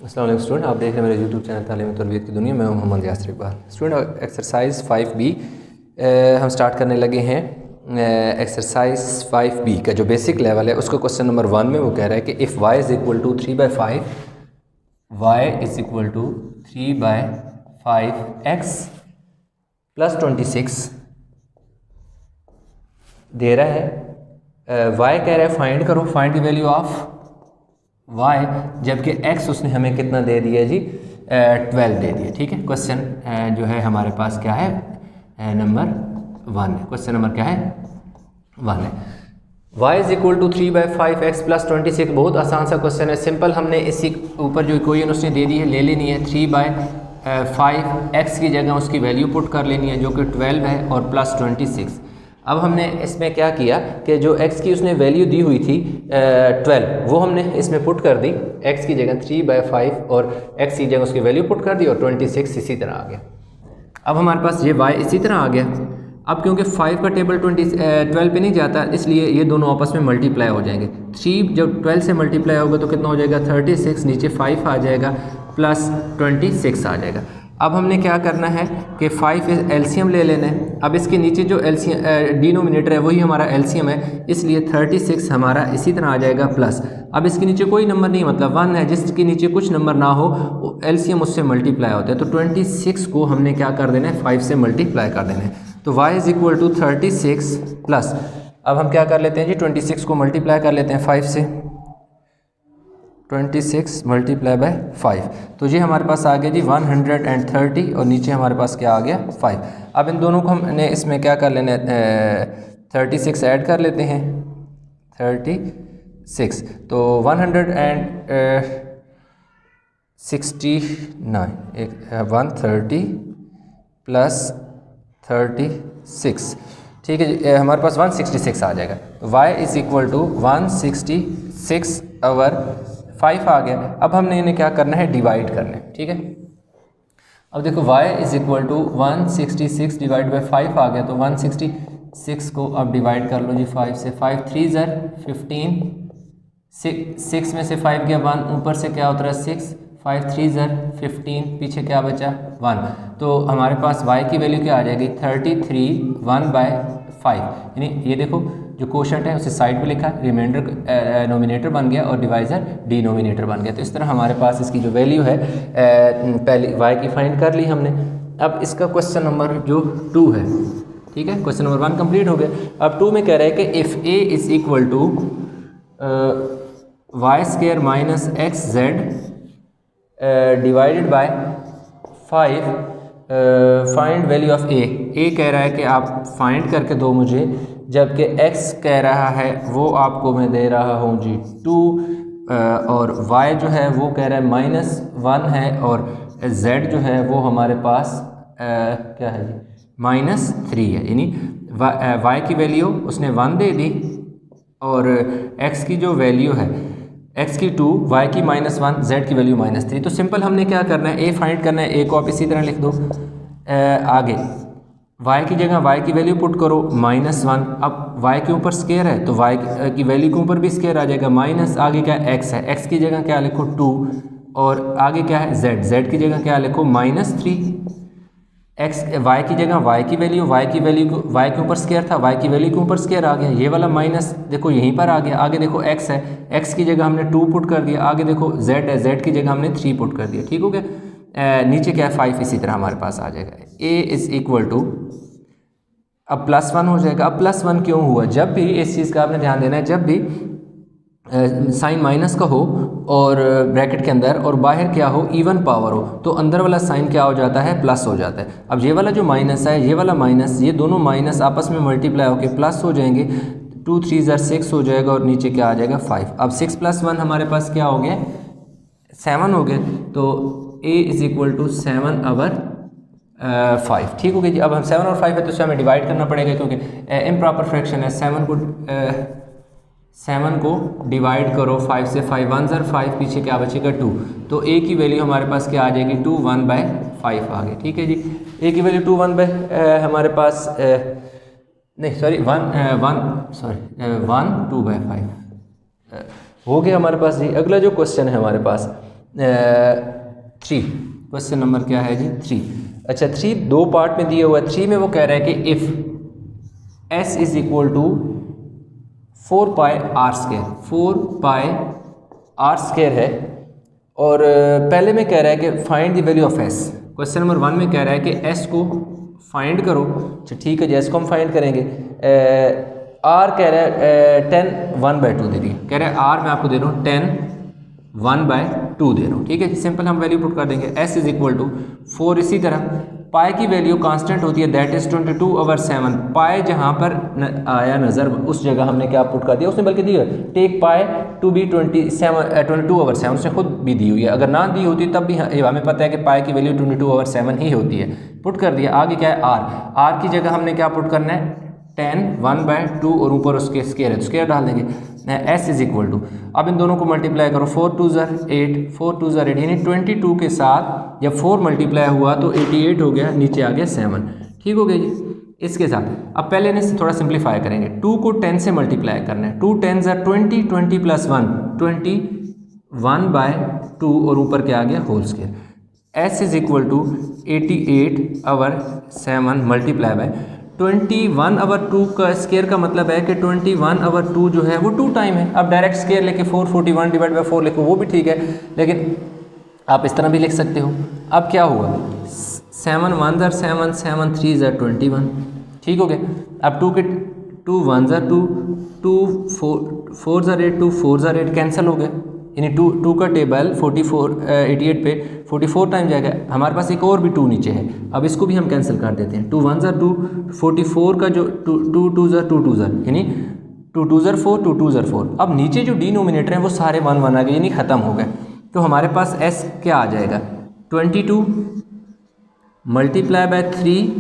अस्सलाम वालेकुम स्टूडेंट, आप देख रहे हैं मेरे यूट्यूब चैनल तालीम और तरबियत की दुनिया में Mohammad Yasir Iqbal. Student exercise 5B हम स्टार्ट करने लगे हैं। एक्सरसाइज 5B का जो बेसिक लेवल है उसको क्वेश्चन नंबर 1 में वो कह रहा है कि if y is equal to 3/5 y is equal to 3/5 x plus 26 दे रहा है। y कह रहा है फाइंड करो, find the value of y, जबकि x उसने हमें कितना दे दिया जी 12 दे दिया। ठीक है, क्वेश्चन जो है हमारे पास क्या है नंबर 1 है। क्वेश्चन नंबर क्या है 1 है। y is equal to 3/5 x plus 26 बहुत आसान सा क्वेश्चन है, सिंपल। हमने इसी ऊपर जो इक्वेशन उसने दे दी है ले लेनी है। 3/5 x की जगह उसकी वैल्यू पुट कर लेनी है जो कि 12 है और प्लस 26। अब हमने इसमें क्या किया कि जो x की उसने वैल्यू दी हुई थी 12 वो हमने इसमें पुट कर दी। x की जगह 3/5 और x की जगह उसकी वैल्यू पुट कर दी और 26 इसी तरह आ गया। अब हमारे पास ये y इसी तरह आ गया। अब क्योंकि 5 का टेबल 12 पे नहीं जाता इसलिए ये दोनों आपस में मल्टीप्लाई हो जाएंगे। 3 जब 12 से मल्टीप्लाई होगा तो कितना हो जाएगा 36, नीचे 5 आ जाएगा प्लस 26 आ जाएगा। अब हमने क्या करना है कि 5 एलसीएम ले लेना है। अब इसके नीचे जो एलसीएम डिनोमिनेटर है वही हमारा एलसीएम है, इसलिए 36 हमारा इसी तरह आ जाएगा प्लस। अब इसके नीचे कोई नंबर नहीं मतलब 1 है, जिसके नीचे कुछ नंबर ना हो एलसीएम उससे मल्टीप्लाई होता है। तो 26 को हमने क्या कर देना है 5 से मल्टीप्लाई कर देना है। तो y is equal to 36 plus, अब हम क्या कर लेते हैं जी 26 को मल्टीप्लाई कर लेते हैं 5 से। 26 मल्टीप्लाई बाय 5 तो ये हमारे पास आ गया जी 130 और नीचे हमारे पास क्या आ गया 5। अब इन दोनों को हमने इसमें क्या कर लेना है 36 ऐड कर लेते हैं 36 तो 130 प्लस 36 ठीक है जी, हमारे पास 166 आ जाएगा। तो y is equal to 166 over 5 आ गया। अब हमने इन्हें क्या करना है डिवाइड करना है। ठीक है, अब देखो y is equal to 166 divide by 5 आ गया। तो 166 को अब डिवाइड कर लो जी 5 से। 5 3 ज़र 15, 6 में से 5 गया 1, ऊपर से क्या होता है 6, 5 3 ज़र 15, पीछे क्या बचा 1। तो हमारे पास y की वैल्यू क्या आ जाएगी 33 1/5। यानी ये देखो जो कोशेंट है उसे साइड पे लिखा, रिमाइंडर नोमिनेटर बन गया और डिवाइज़र डिनोमिनेटर बन गया। तो इस तरह हमारे पास इसकी जो वैल्यू है पहले y की फाइंड कर ली हमने। अब इसका क्वेश्चन नंबर जो 2 है, ठीक है, क्वेश्चन नंबर 1 कंप्लीट हो गया। अब 2 में कह रहा है कि if a is equal to y² minus XZ divided by 5 find value of a कह रहा है कि आप फाइंड करके दो मुझे, जबकि x कह रहा है वो आपको मैं दे रहा हूँ जी 2 और y जो है वो कह रहा है -1 है और z जो है वो हमारे पास क्या है जी -3 है। यानी y की वैल्यू उसने 1 दे दी और x की जो वैल्यू है x की 2, y की -1, z की वैल्यू -3। तो सिंपल हमने क्या करना है a फाइंड करना है। a को आप इसी तरह लिख दो। आगे y की जगह y की वैल्यू पुट करो -1। अब y के ऊपर स्केयर है तो y की वैल्यू के ऊपर भी स्केयर आ जाएगा माइनस। आगे क्या x है, x की जगह क्या लिखो 2 और आगे क्या है z की जगह क्या लिखो -3। y की जगह y की वैल्यू y के ऊपर स्केयर था, y की वैल्यू के ऊपर स्केयर आ गया। ये वाला माइनस देखो यहीं पर आ गया। आगे देखो x है, x की जगह हमने 2 पुट कर दिया। आगे देखो z है, z की जगह हमने 3 पुट कर दिया। ठीक हो गया। नीचे क्या है 5 इसी तरह हमारे पास आ जाएगा। a इज़ इक्वल टू अब +1 हो जाएगा। अब +1 क्यों हुआ, जब भी इस चीज़ का आपने ध्यान देना है, जब भी साइन माइनस का हो और ब्रैकेट के अंदर और बाहर क्या हो इवन पावर हो तो अंदर वाला साइन क्या हो जाता है प्लस हो जाता है। अब ये वाला जो माइनस है ये वाला माइनस, ये दोनों माइनस आपस में मल्टीप्लाई होकर प्लस हो जाएंगे। 2 3 ज़र 6 हो जाएगा और नीचे क्या आ जाएगा 5। अब 6 + 1 हमारे पास क्या हो गया 7 हो गया। तो a is equal to 7 over 5। ठीक हो गया जी। अब हम 7 और 5 है तो उसे हमें डिवाइड करना पड़ेगा क्योंकि इम्प्रॉपर फ्रैक्शन है। 7 को डिवाइड करो 5 से। 5 1 ज़र 5, पीछे क्या बचेगा 2। तो a की वैल्यू हमारे पास क्या आ जाएगी 2 1/5 आ गई। ठीक है जी, a की वैल्यू 2 हमारे पास नहीं सॉरी 1 2/5 हो गया हमारे पास जी। अगला जो क्वेश्चन है हमारे पास 3। क्वेश्चन नंबर क्या है जी 3। अच्छा 3 दो पार्ट में दिया हुआ है। 3 में वो कह रहा है कि if s is equal to 4 pi R square, 4 pi R square है। और पहले में कह रहा है कि find the value of s। Question number 1 में कह रहा है कि s को फाइंड करो। अच्छा ठीक है जी, s को हम फाइंड करेंगे। r कह रहा है 10 1/2 दे रही है, कह रहा है r मैं आपको दे रहा हूँ 10 1/2 दे रहा हूँ। ठीक है जी, सिंपल हम वैल्यू पुट कर देंगे। s is equal to 4। इसी तरह पाई की वैल्यू कांस्टेंट होती है, दैट इज 22/7। पाई जहाँ पर आया नज़र उस जगह हमने क्या पुट कर दिया, उसने बल्कि दी है टेक पाई टू बी 22/7, उसने खुद भी दी हुई है। अगर ना दी होती तब भी हमें पता है कि पाई की वैल्यू 22/7 ही होती है। पुट कर दिया। आगे क्या है r की जगह हमने क्या पुट करना है 10 1/2 और ऊपर उसके स्क्वायर है तो स्क्वायर डाल देंगे। s इज इक्वल टू, अब इन दोनों को मल्टीप्लाई करो, 4 2 8, 4 2 8, यानी 22 के साथ जब 4 मल्टीप्लाई हुआ तो 88 हो गया, नीचे आ गया 7। ठीक हो गया जी। इसके साथ अब पहले इन्हें थोड़ा सिंप्लीफाई करेंगे। 2 को 10 से मल्टीप्लाई करना है, 2 10 20, 20 + 1 21/2 और ऊपर क्या आ गया whole square. s is equal to 88/7 multiply by 21/2 का स्क्वायर का मतलब है कि 21/2 जो है वो 2 टाइम है। अब डायरेक्ट स्क्वायर लेके 441 डिवाइड बाई 4 लिखो वो भी ठीक है, लेकिन आप इस तरह भी लिख सकते हो। अब क्या हुआ 7 1 7 7 3 21। ठीक हो गया। अब 2 के 2 1 2 2 4 8 2 4 8 कैंसिल हो गया, यानी 2 का टेबल 88 पे 44 टाइम जाएगा। हमारे पास एक और भी 2 नीचे है, अब इसको भी हम कैंसिल कर देते हैं। 2 1 2 44 का जो 2 2 2 यानी 2 2 4 2 2 4। अब नीचे जो डिनोमिनेटर हैं वो सारे 1 1 आ गए, यानी ख़त्म हो गए। तो हमारे पास s क्या आ जाएगा 22 मल्टीप्लाई बाय 3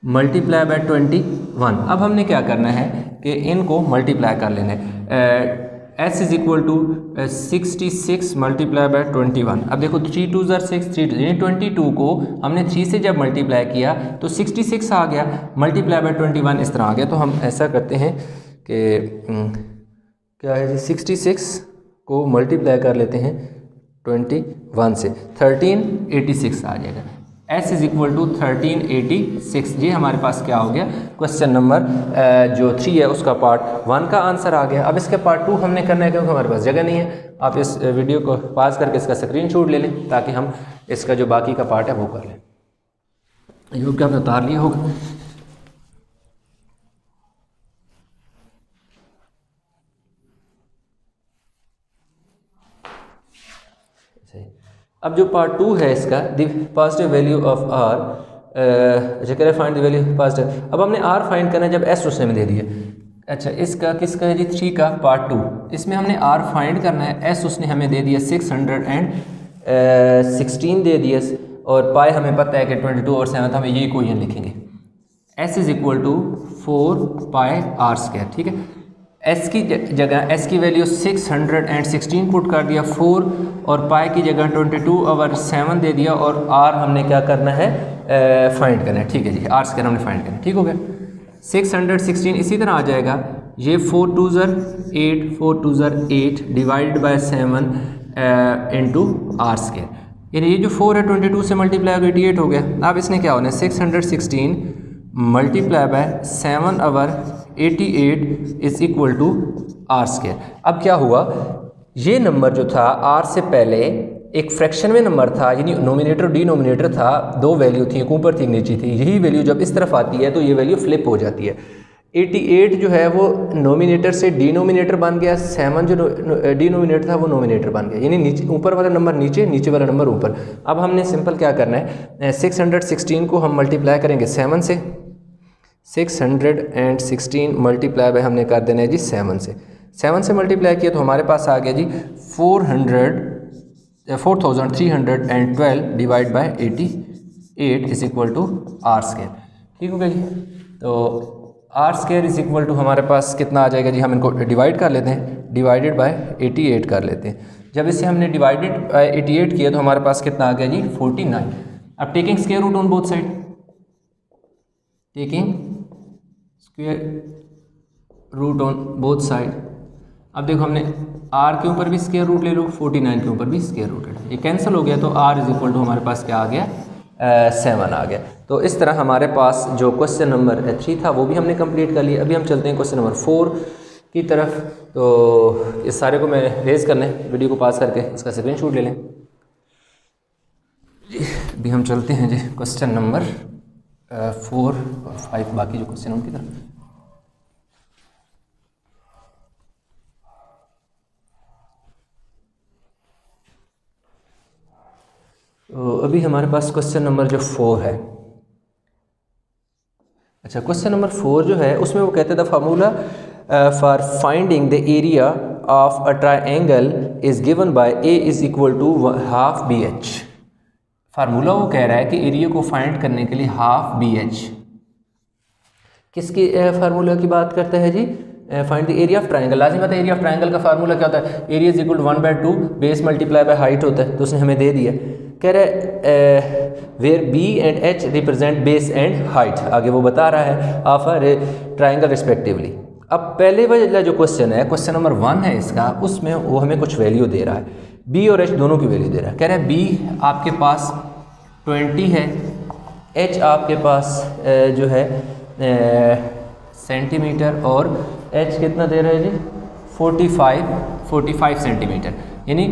मल्टीप्लाई बाय 21। अब हमने क्या करना है कि इनको मल्टीप्लाई कर लेना है। s is equal to 66 multiply by 21। अब देखो 3 2 6 3 यानी 22 को हमने 3 से जब मल्टीप्लाई किया तो 66 आ गया, मल्टीप्लाई बाय 21 इस तरह आ गया। तो हम ऐसा करते हैं कि क्या है जी 66 को मल्टीप्लाई कर लेते हैं 21 से, 1386 आ जाएगा। s is equal to 1386। ये हमारे पास क्या हो गया क्वेश्चन नंबर जो 3 है उसका पार्ट 1 का आंसर आ गया। अब इसके पार्ट 2 हमने करना है क्योंकि हमारे पास जगह नहीं है। आप इस वीडियो को पॉज करके इसका स्क्रीनशॉट ले लें ताकि हम इसका जो बाकी का पार्ट है वो कर लें। ये क्या आपने उतार लिया होगा। अब जो पार्ट 2 है इसका the positive value of r, कह फाइंड द वैल्यू पॉजिटिव। अब हमने r फाइंड करना है जब s उसने में दे दिया। अच्छा इसका किसका है जी 3 का पार्ट 2, इसमें हमने r फाइंड करना है। s उसने हमें दे दिया 616 दे दिया और पाई हमें पता है कि 22 और 7, हमें ये इक्वेशन लिखेंगे। s is equal to 4 pi r square. ठीक है, s की जगह s की वैल्यू 616 पुट कर दिया, 4 और पाई की जगह 22/7 दे दिया और r हमने क्या करना है फाइंड करना है। ठीक है जी, r स्क्वायर हमने फाइंड करना है। ठीक हो गया 616। इसी तरह आ जाएगा ये 4 2 8 4 2 8 divided by 7 into r square, यानी ये जो 4 है 22 से मल्टीप्लाई होगा 88 हो गया। अब इसने क्या होना है 616 multiply by 7/88 is equal to r square. अब क्या हुआ ये नंबर जो था r से पहले एक फ्रैक्शन में नंबर था, यानी नोमिनेटर डिनोमिनेटर था, दो वैल्यू थी, एक ऊपर थी एक नीचे थी। यही वैल्यू जब इस तरफ आती है तो ये वैल्यू फ्लिप हो जाती है। 88 जो है वो नोमिनेटर से डिनोमिनेटर बन गया, 7 जो डिनोमिनेटर था वो नोमिनेटर बन गया, यानी नीचे ऊपर वाला नंबर नीचे, नीचे वाला नंबर ऊपर। अब हमने सिंपल क्या करना है 616 को हम मल्टीप्लाई करेंगे 7 से, 616 मल्टीप्लाई बाय हमने कर देना है जी 7 से। 7 से मल्टीप्लाई किया तो हमारे पास आ गया जी 4312 divide by 88 is equal to r square. ठीक हो गया जी। तो r square is equal to हमारे पास कितना आ जाएगा जी, हम इनको डिवाइड कर लेते हैं, डिवाइडेड बाय 88 कर लेते हैं। जब इसे हमने डिवाइडेड बाय 88 किया तो हमारे पास कितना आ गया जी 49। अब taking square root on both side, taking square root on both side. अब देखो हमने आर के ऊपर भी स्क्वायर रूट ले लो, 49 के ऊपर भी स्क्वायर रूट ले लो, ये कैंसिल हो गया तो आर इज इक्वल टू हमारे पास क्या आ गया 7 आ गया। तो इस तरह हमारे पास जो क्वेश्चन नंबर 3 था वो भी हमने कंप्लीट कर लिया। अभी हम चलते हैं क्वेश्चन नंबर 4 की तरफ। तो इस सारे को मैं रेज करने वीडियो को पास करके इसका स्क्रीनशॉट ले लें जी। अभी हम चलते हैं जी क्वेश्चन नंबर 4 और 5 बाकी जो क्वेश्चन उनकी तरफ। तो अभी हमारे पास क्वेश्चन नंबर जो 4 है, अच्छा क्वेश्चन नंबर 4 जो है उसमें वो कहते थे formula for finding the area of a triangle is given by A is equal to half B H. Formula वो कह रहा है कि एरिया को फाइंड करने के लिए हाफ बी एच, किसकी फार्मूला की बात करता है जी, find the area of triangle. लाजिम बात है एरिया ऑफ ट्राइंगल का फार्मूला क्या होता है, area is equal to 1/2 base multiply by height होता है। तो उसने हमें दे दिया, कह रहा है where B and H represent base and height, आगे वो बता रहा है ऑफ अ ट्राइंगल रिस्पेक्टिवली। अब पहले वाला जो क्वेश्चन है, क्वेश्चन नंबर 1 है इसका, उसमें वो हमें कुछ वैल्यू दे रहा है, बी और एच दोनों की वैल्यू दे रहा है। कह रहा है बी आपके पास 20 है, एच आपके पास जो है सेंटीमीटर, और एच कितना दे रहा है जी 45 सेंटीमीटर। यानी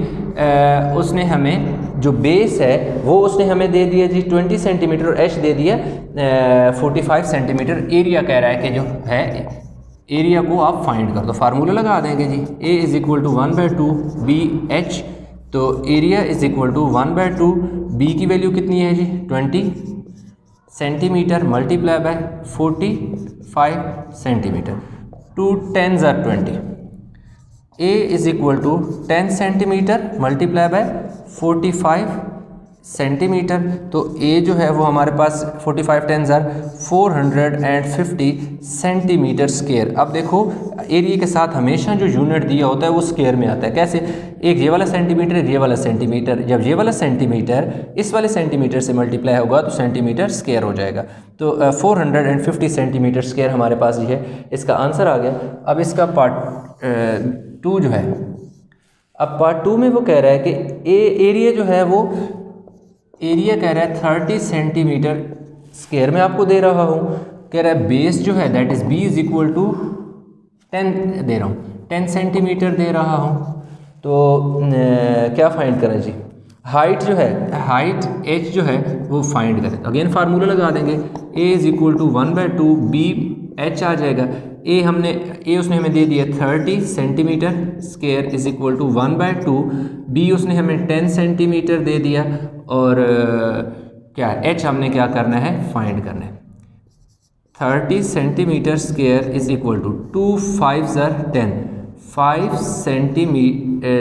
उसने हमें जो बेस है वो उसने हमें दे दिया जी 20 सेंटीमीटर और एच दे दिया 45 सेंटीमीटर। एरिया कह रहा है कि जो है एरिया को आप फाइंड कर दो, फार्मूला लगा देंगे जी, A is equal to 1/2 B H. तो area is equal to 1/2 B की वैल्यू कितनी है जी 20 centimetre multiply by 45 centimetre, 2 10s are 20। A is equal to 10 centimetre multiply by 45 centimetre. तो ए जो है वो हमारे पास 45 10s are 450 सेंटीमीटर स्क्वायर। अब देखो एरिया के साथ हमेशा जो यूनिट दिया होता है वो स्क्वायर में आता है। कैसे, एक ये वाला सेंटीमीटर, एक ये वाला सेंटीमीटर, जब ये वाला सेंटीमीटर इस वाले सेंटीमीटर से मल्टीप्लाई होगा तो सेंटीमीटर स्क्वायर हो जाएगा। तो 450 सेंटीमीटर स्क्वायर हमारे पास ये है, इसका आंसर आ गया। अब इसका पार्ट 2 जो है, अब पार्ट 2 में वो कह रहा है कि एरिया जो है वो एरिया कह रहा है 30 सेंटीमीटर स्क्वायर में आपको दे रहा हूँ। कह रहा है बेस जो है that is B is equal to 10 दे रहा हूँ, 10 सेंटीमीटर दे रहा हूँ। तो क्या फाइंड करें जी, हाइट जो है, हाइट एच जो है वो फाइंड करें। अगेन फार्मूला लगा देंगे, A is equal to 1/2 B H आ जाएगा। ए उसने हमें दे दिया 30 centimetre square is equal to 1/2, B उसने हमें 10 सेंटीमीटर दे दिया, और क्या एच हमने क्या करना है फाइंड करना है। 30 centimetre square is equal to 2 5s are 10, 5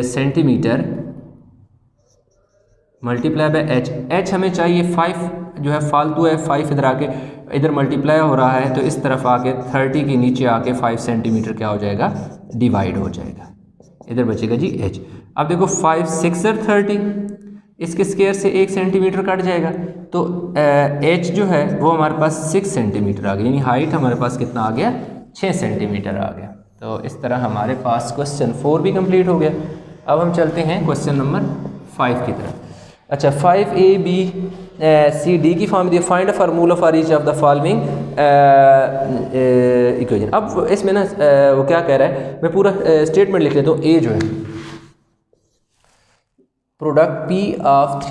centimetre multiply by H. H हमें चाहिए 5 जो है फालतू है, 5 इधर आके इधर मल्टीप्लाई हो रहा है, तो इस तरफ आके 30 के नीचे आके 5 सेंटीमीटर क्या हो जाएगा डिवाइड हो जाएगा, इधर बचेगा जी एच। अब देखो 5 6 are 30, इसके स्क्वायर से 1 सेंटीमीटर कट जाएगा, तो एच जो है वो हमारे पास 6 सेंटीमीटर आ गया, यानी हाइट हमारे पास कितना आ गया 6 सेंटीमीटर आ गया। तो इस तरह हमारे पास क्वेश्चन 4 भी कंप्लीट हो गया। अब हम चलते हैं क्वेश्चन नंबर 5 की तरफ। अच्छा 5ABCD की form the, find a formula for each of the following equation. अब इसमें ना वो क्या कह रहा है, मैं पूरा स्टेटमेंट लिख लेता हूँ। ए जो है product P of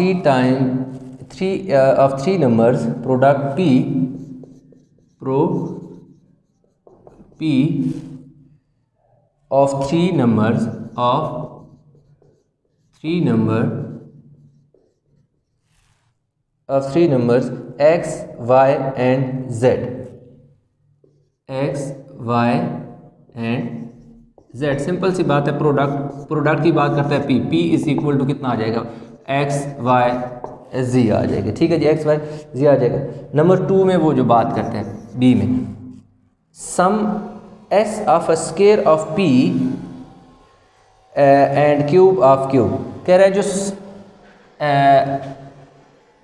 3 numbers, product P of 3 numbers x, y and z, x, y and z। Simple सी बात है, प्रोडक्ट की बात करता है P इज इक्वल टू कितना आ जाएगा x, y, z आ जाएगा। ठीक है जी, x, y, z आ जाएगा। नंबर 2 में वो जो बात करते हैं B में, sum s of a square of P and cube of cube. कह रहा है जो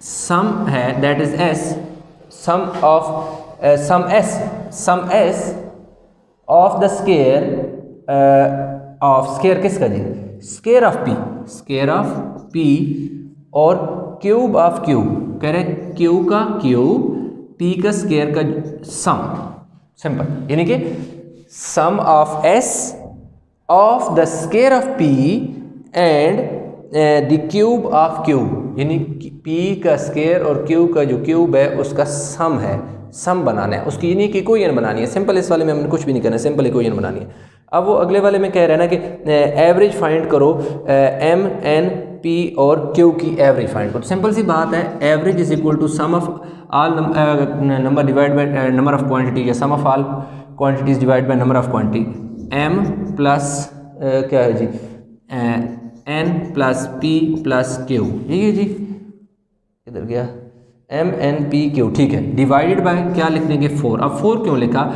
सम है that is s, sum s of the square of square किसका जी, square of P, square of P और क्यूब ऑफ क्यू, कह रहे क्यू का क्यूब पी का स्केयर का सम, सिंपल, यानी कि sum of S of the square of P and the cube of cube, यानी पी का स्केयर और क्यू का जो क्यूब है उसका सम है, सम बनाना है उसकी, यानी कि इक्वेशन बनानी है। सिंपल, इस वाले में हमने कुछ भी नहीं करना है, सिंपल इक्वेशन बनानी है। अब वो अगले वाले में कह रहे हैं ना कि एवरेज फाइंड करो एम एन पी और क्यू की एवरेज फाइंड करो। सिंपल सी बात है, average is equal to sum of all number divide by number of quantity, या sum of all quantities divide by number of quantity, M plus क्या है जी N plus P plus Q, ठीक है जी, इधर गया एम एन पी क्यू, ठीक है, डिवाइडेड बाय क्या लिख देंगे 4। अब 4 क्यों लिखा,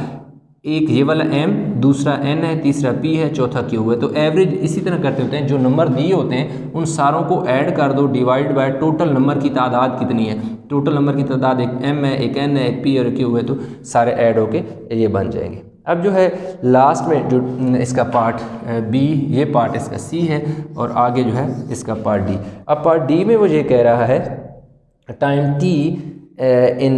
एक ये वाला m, दूसरा n है, तीसरा p है, चौथा q है। तो एवरेज इसी तरह करते होते हैं, जो नंबर दिए होते हैं उन सारों को ऐड कर दो, डिवाइड बाय टोटल नंबर की तादाद कितनी है, टोटल नंबर की तादाद एक m है, एक n है, एक p और एक q है, तो सारे ऐड होके ये बन जाएंगे। अब जो है लास्ट में जो इसका पार्ट b, ये पार्ट इसका c है और आगे जो है इसका पार्ट d। अब पार्ट d में वो ये कह रहा है time t in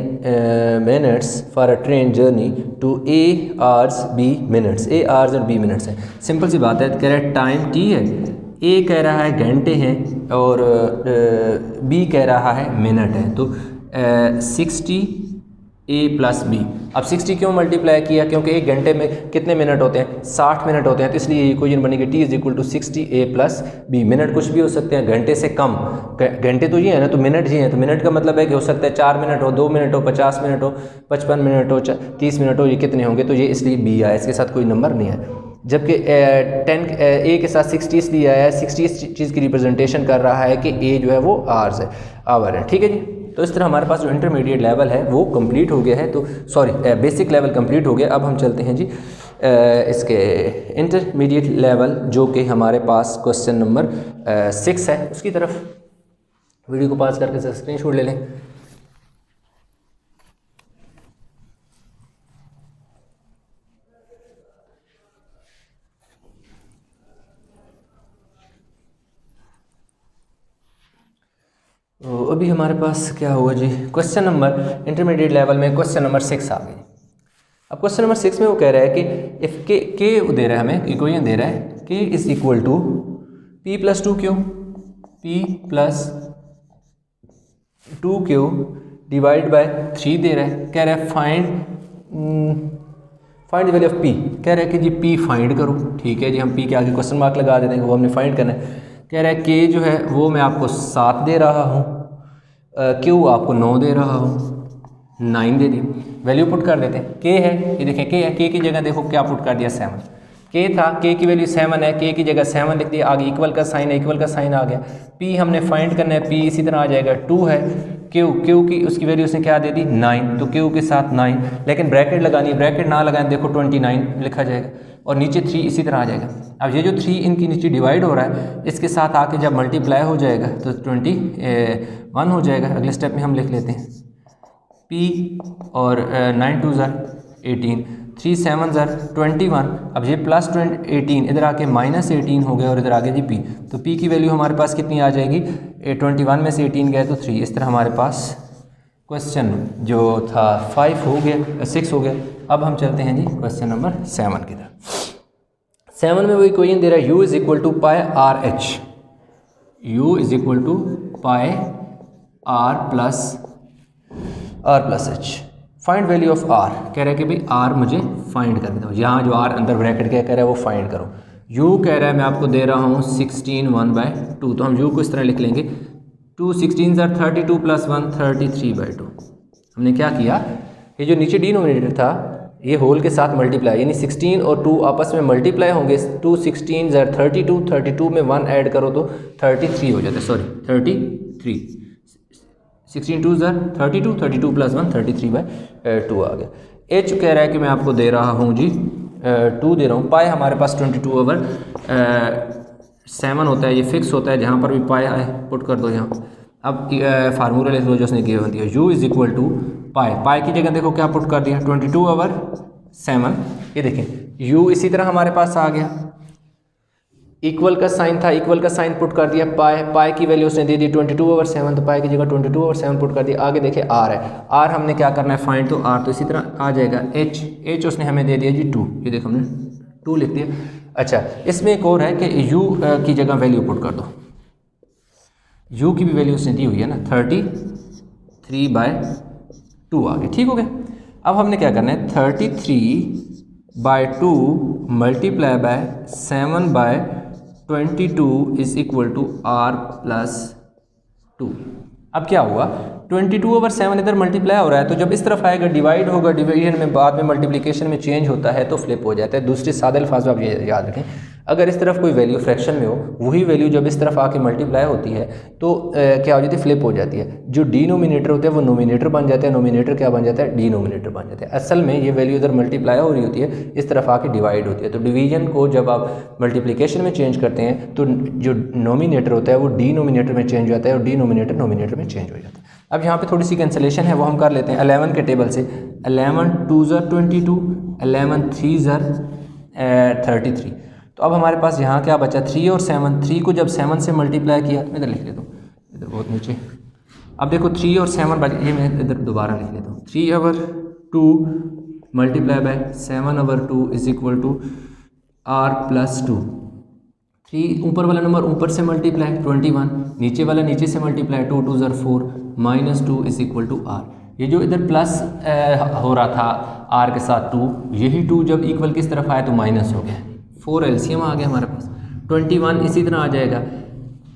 minutes for a train journey to A hours B minutes, A hours और B minutes है। सिंपल सी बात है, कह रहा है टाइम t है, A कह रहा है घंटे हैं और B कह रहा है मिनट है। तो 60 A प्लस B। अब 60 क्यों मल्टीप्लाई किया, क्योंकि एक घंटे में कितने मिनट होते हैं, 60 मिनट होते हैं, तो इसलिए इक्वेशन बनेगी t is equal to 60 A plus B। Minute कुछ भी हो सकते हैं, घंटे से कम, घंटे तो ये है ना, तो मिनट जी हैं, तो मिनट का मतलब है कि हो सकता है 4 मिनट हो, 2 मिनट हो, 50 मिनट हो, 55 मिनट हो, 30 मिनट हो, ये कितने होंगे, तो ये इसलिए B आया, इसके साथ कोई नंबर नहीं है। जबकि 10 A के साथ 60 इसलिए आया है, 60 इस चीज़ की रिप्रेजेंटेशन कर रहा है कि A जो है वो आवर्स है, आवर है, ठीक है जी। तो इस तरह हमारे पास जो इंटरमीडिएट लेवल है वो कंप्लीट हो गया है, तो सॉरी बेसिक लेवल कंप्लीट हो गया। अब हम चलते हैं जी इसके इंटरमीडिएट लेवल, जो कि हमारे पास क्वेश्चन नंबर 6 है, उसकी तरफ। वीडियो को पास करके स्क्रीनशॉट ले लें। तो अभी हमारे पास क्या हुआ जी, क्वेश्चन नंबर इंटरमीडिएट लेवल में क्वेश्चन नंबर 6 आ गई। अब क्वेश्चन नंबर 6 में वो कह रहा है कि इफ़ के दे रहा है, हमें इक्वेशन दे रहा है के is equal to p plus 2q, p plus 2q divide by 3 दे रहा है। कह रहा है find the value of p, कह रहा है कि जी p फाइंड करो, ठीक है जी, हम p के आगे क्वेश्चन मार्क लगा देते हैं, वो हमने फाइंड करना है। कह रहा है k जो है वो मैं आपको 7 दे रहा हूँ, q आपको 9 दे रहा हूँ, 9 दे दी, वैल्यू पुट कर देते हैं। k है, ये देखें k है, k की जगह देखो क्या पुट कर दिया 7, k था, k की वैल्यू 7 है, k की जगह 7 लिख दिया, आगे इक्वल का साइन है, इक्वल का साइन आ गया। p हमने फाइंड करना है, p इसी तरह आ जाएगा, 2 है, q की उसकी वैल्यू उसने क्या दे दी 9, तो q के साथ 9, लेकिन ब्रैकेट लगानी है, ब्रैकेट ना लगाएं देखो 29 लिखा जाएगा, और नीचे 3 इसी तरह आ जाएगा। अब ये जो 3 इनकी नीचे डिवाइड हो रहा है, इसके साथ आके जब मल्टीप्लाई हो जाएगा तो 21 हो जाएगा। अगले स्टेप में हम लिख लेते हैं p और 9 2 ज़र 18, 3 7 ज़र 21, अब ये प्लस 18 इधर आके माइनस 18 हो गया और इधर आगे जी p, तो p की वैल्यू हमारे पास कितनी आ जाएगी, 21 में से 18 गए तो 3। इस तरह हमारे पास क्वेश्चन जो था 5 हो गया, 6 हो गया। अब हम चलते हैं जी क्वेश्चन नंबर 7 की तरफ। 7 में वो इक्वेशन दे रहा है u is equal to pi R H, u is equal to pi R plus H. Find value of r, कह रहा है कि भाई r मुझे फाइंड कर दो, यहाँ जो r अंदर ब्रैकेट क्या कह रहा है वो फाइंड करो। u कह रहा है मैं आपको दे रहा हूँ 16 1/2, तो हम u को इस तरह लिख लेंगे 2 16 ज़र 32 प्लस 1 33/2। हमने क्या किया, ये जो नीचे डिनोमिनेटर था ये होल के साथ मल्टीप्लाई, यानी 16 और 2 आपस में मल्टीप्लाई होंगे, 2 16 ज़र 32, 32 में 1 ऐड करो तो 33 हो जाता है, सॉरी 33, 16 2 ज़र 32, 32 प्लस 1 33/2 आ गया। एच कह रहा है कि मैं आपको दे रहा हूँ जी 2 दे रहा हूँ। पाई हमारे पास 22/7 होता है, ये फिक्स होता है, जहाँ पर भी पाई आए पुट कर दो यहाँ। अब फार्मूला लिख लो जो उसने गिवन दिया, u इज इक्वल टू पाई की जगह देखो क्या पुट कर दिया 22/7, ये देखें u इसी तरह हमारे पास आ गया, इक्वल का साइन था, इक्वल का साइन पुट कर दिया, पाई की वैल्यू उसने दे दी 22/7, तो पाई की जगह 22/7 पुट कर दिया। आगे देखिए आर है, आर हमने क्या करना है फाइंड, तो आर तो इसी तरह आ जाएगा। एच उसने हमें दे दिया जी 2, ये देखो हमने 2 लिख दिया। अच्छा, इसमें एक और है कि यू की जगह वैल्यू पुट कर दो, यू की भी वैल्यू उसने दी हुई है ना 33/2 आ गई, ठीक हो गया। अब हमने क्या करना है 33/2 multiply by 7/22 is equal to R+2। अब क्या हुआ 22/7 इधर मल्टीप्लाई हो रहा है, तो जब इस तरफ आएगा डिवाइड होगा, डिवीजन में बाद में मल्टीप्लिकेशन में चेंज होता है तो फ्लिप हो जाता है। दूसरे सादे अल्फाज में आप ये याद रखें, अगर इस तरफ कोई वैल्यू फ्रैक्शन में हो, वही वैल्यू जब इस तरफ आके मल्टीप्लाई होती है तो क्या हो जाती है, फ्लिप हो जाती है। जो डिनोमिनेटर होता है वो नोमिनेटर बन जाता है, नोमिनेटर क्या बन जाता है, डिनोमिनेटर बन जाता है। असल में ये वैल्यू इधर मल्टीप्लाई हो रही होती है, इस तरफ आके डिवाइड होती है। तो डिवीजन को जब आप मल्टीप्लिकेशन में चेंज करते हैं तो जो नोमिनेटर होता है वो डिनोमिनेटर में चेंज हो जाता है और डिनोमिनेटर नोमिनेटर में चेंज हो जाता है। अब यहाँ पे थोड़ी सी कैंसलेशन है, वो हम कर लेते हैं 11 के टेबल से। 11 2 22, 11 3 33। तो अब हमारे पास यहाँ क्या बचा 3 और 7, 3 को जब 7 से मल्टीप्लाई किया, तो मैं इधर लिख लेता हूँ, इधर बहुत नीचे। अब देखो 3 और 7 बच, ये मैं इधर दोबारा लिख लेता हूँ, 3/2 multiply by 7/2 is equal to R+2। 3 ऊपर वाला नंबर ऊपर से मल्टीप्लाई 21, नीचे वाला नीचे से multiply 2 2 4 -2 is equal to R। ये जो इधर प्लस हो रहा था R के साथ 2, यही 2 जब इक्वल किस तरफ आया तो माइनस हो गया, 4 एलसीएम आ गया हमारे पास। 21 इसी तरह आ जाएगा,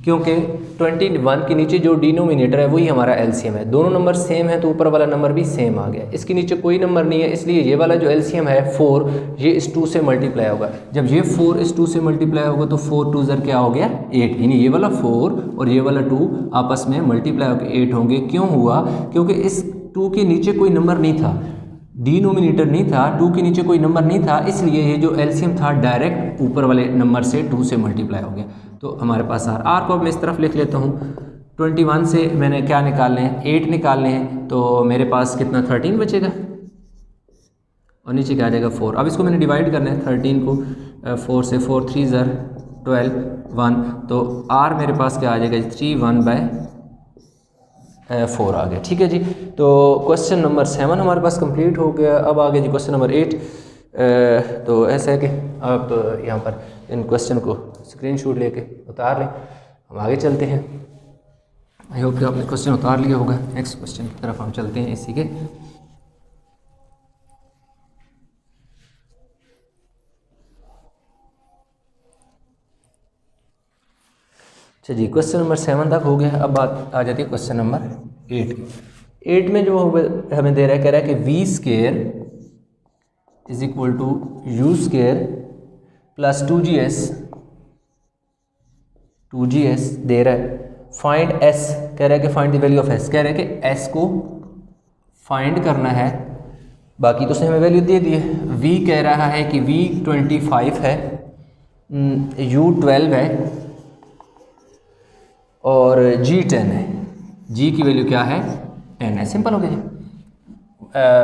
क्योंकि 21 के नीचे जो डिनोमिनेटर है वही हमारा एलसीएम है। दोनों नंबर सेम है तो ऊपर वाला नंबर भी सेम आ गया। इसके नीचे कोई नंबर नहीं है, इसलिए ये वाला जो एलसीएम है 4, ये इस 2 से मल्टीप्लाई होगा। जब ये 4 इस 2 से मल्टीप्लाई होगा तो 4 2 क्या हो गया 8, यानी ये वाला 4 और ये वाला 2 आपस में मल्टीप्लाई होकर 8 होंगे। क्यों हुआ, क्योंकि इस 2 के नीचे कोई नंबर नहीं था, डिनोमिनेटर नहीं था, 2 के नीचे कोई नंबर नहीं था, इसलिए ये जो एलसीएम था डायरेक्ट ऊपर वाले नंबर से 2 से मल्टीप्लाई हो गया। तो हमारे पास आर को अब मैं इस तरफ लिख लेता हूँ। 21 से मैंने क्या निकालने हैं 8 निकालने हैं, तो मेरे पास कितना 13 बचेगा और नीचे क्या आ जाएगा 4। अब इसको मैंने डिवाइड करना है 13 को 4 से, 4 3 12 1, तो आर मेरे पास क्या आ जाएगा 3/1/4 आ गया, ठीक है जी। तो क्वेश्चन नंबर 7 हमारे पास कंप्लीट हो गया। अब आगे जी क्वेश्चन नंबर 8। तो ऐसा है कि आप यहाँ पर इन क्वेश्चन को स्क्रीनशॉट लेके उतार लें, हम आगे चलते हैं। आई होप कि आपने क्वेश्चन उतार लिया होगा। नेक्स्ट क्वेश्चन की तरफ हम चलते हैं इसी के। अच्छा जी, क्वेश्चन नंबर 7 तक हो गया। अब बात आ जाती है क्वेश्चन नंबर 8 की। 8 में जो हमें दे रहा है, कह रहा है कि v² is equal to u² plus 2gs दे रहा है। फाइंड s, कह रहा है कि find the value of s, कह रहा है कि s को फाइंड करना है। बाकी तो उसने हमें वैल्यू दे दी है। v कह रहा है कि v 25 है, u 12 है और g 10 है। g की वैल्यू क्या है 10 है। सिंपल हो गया जी,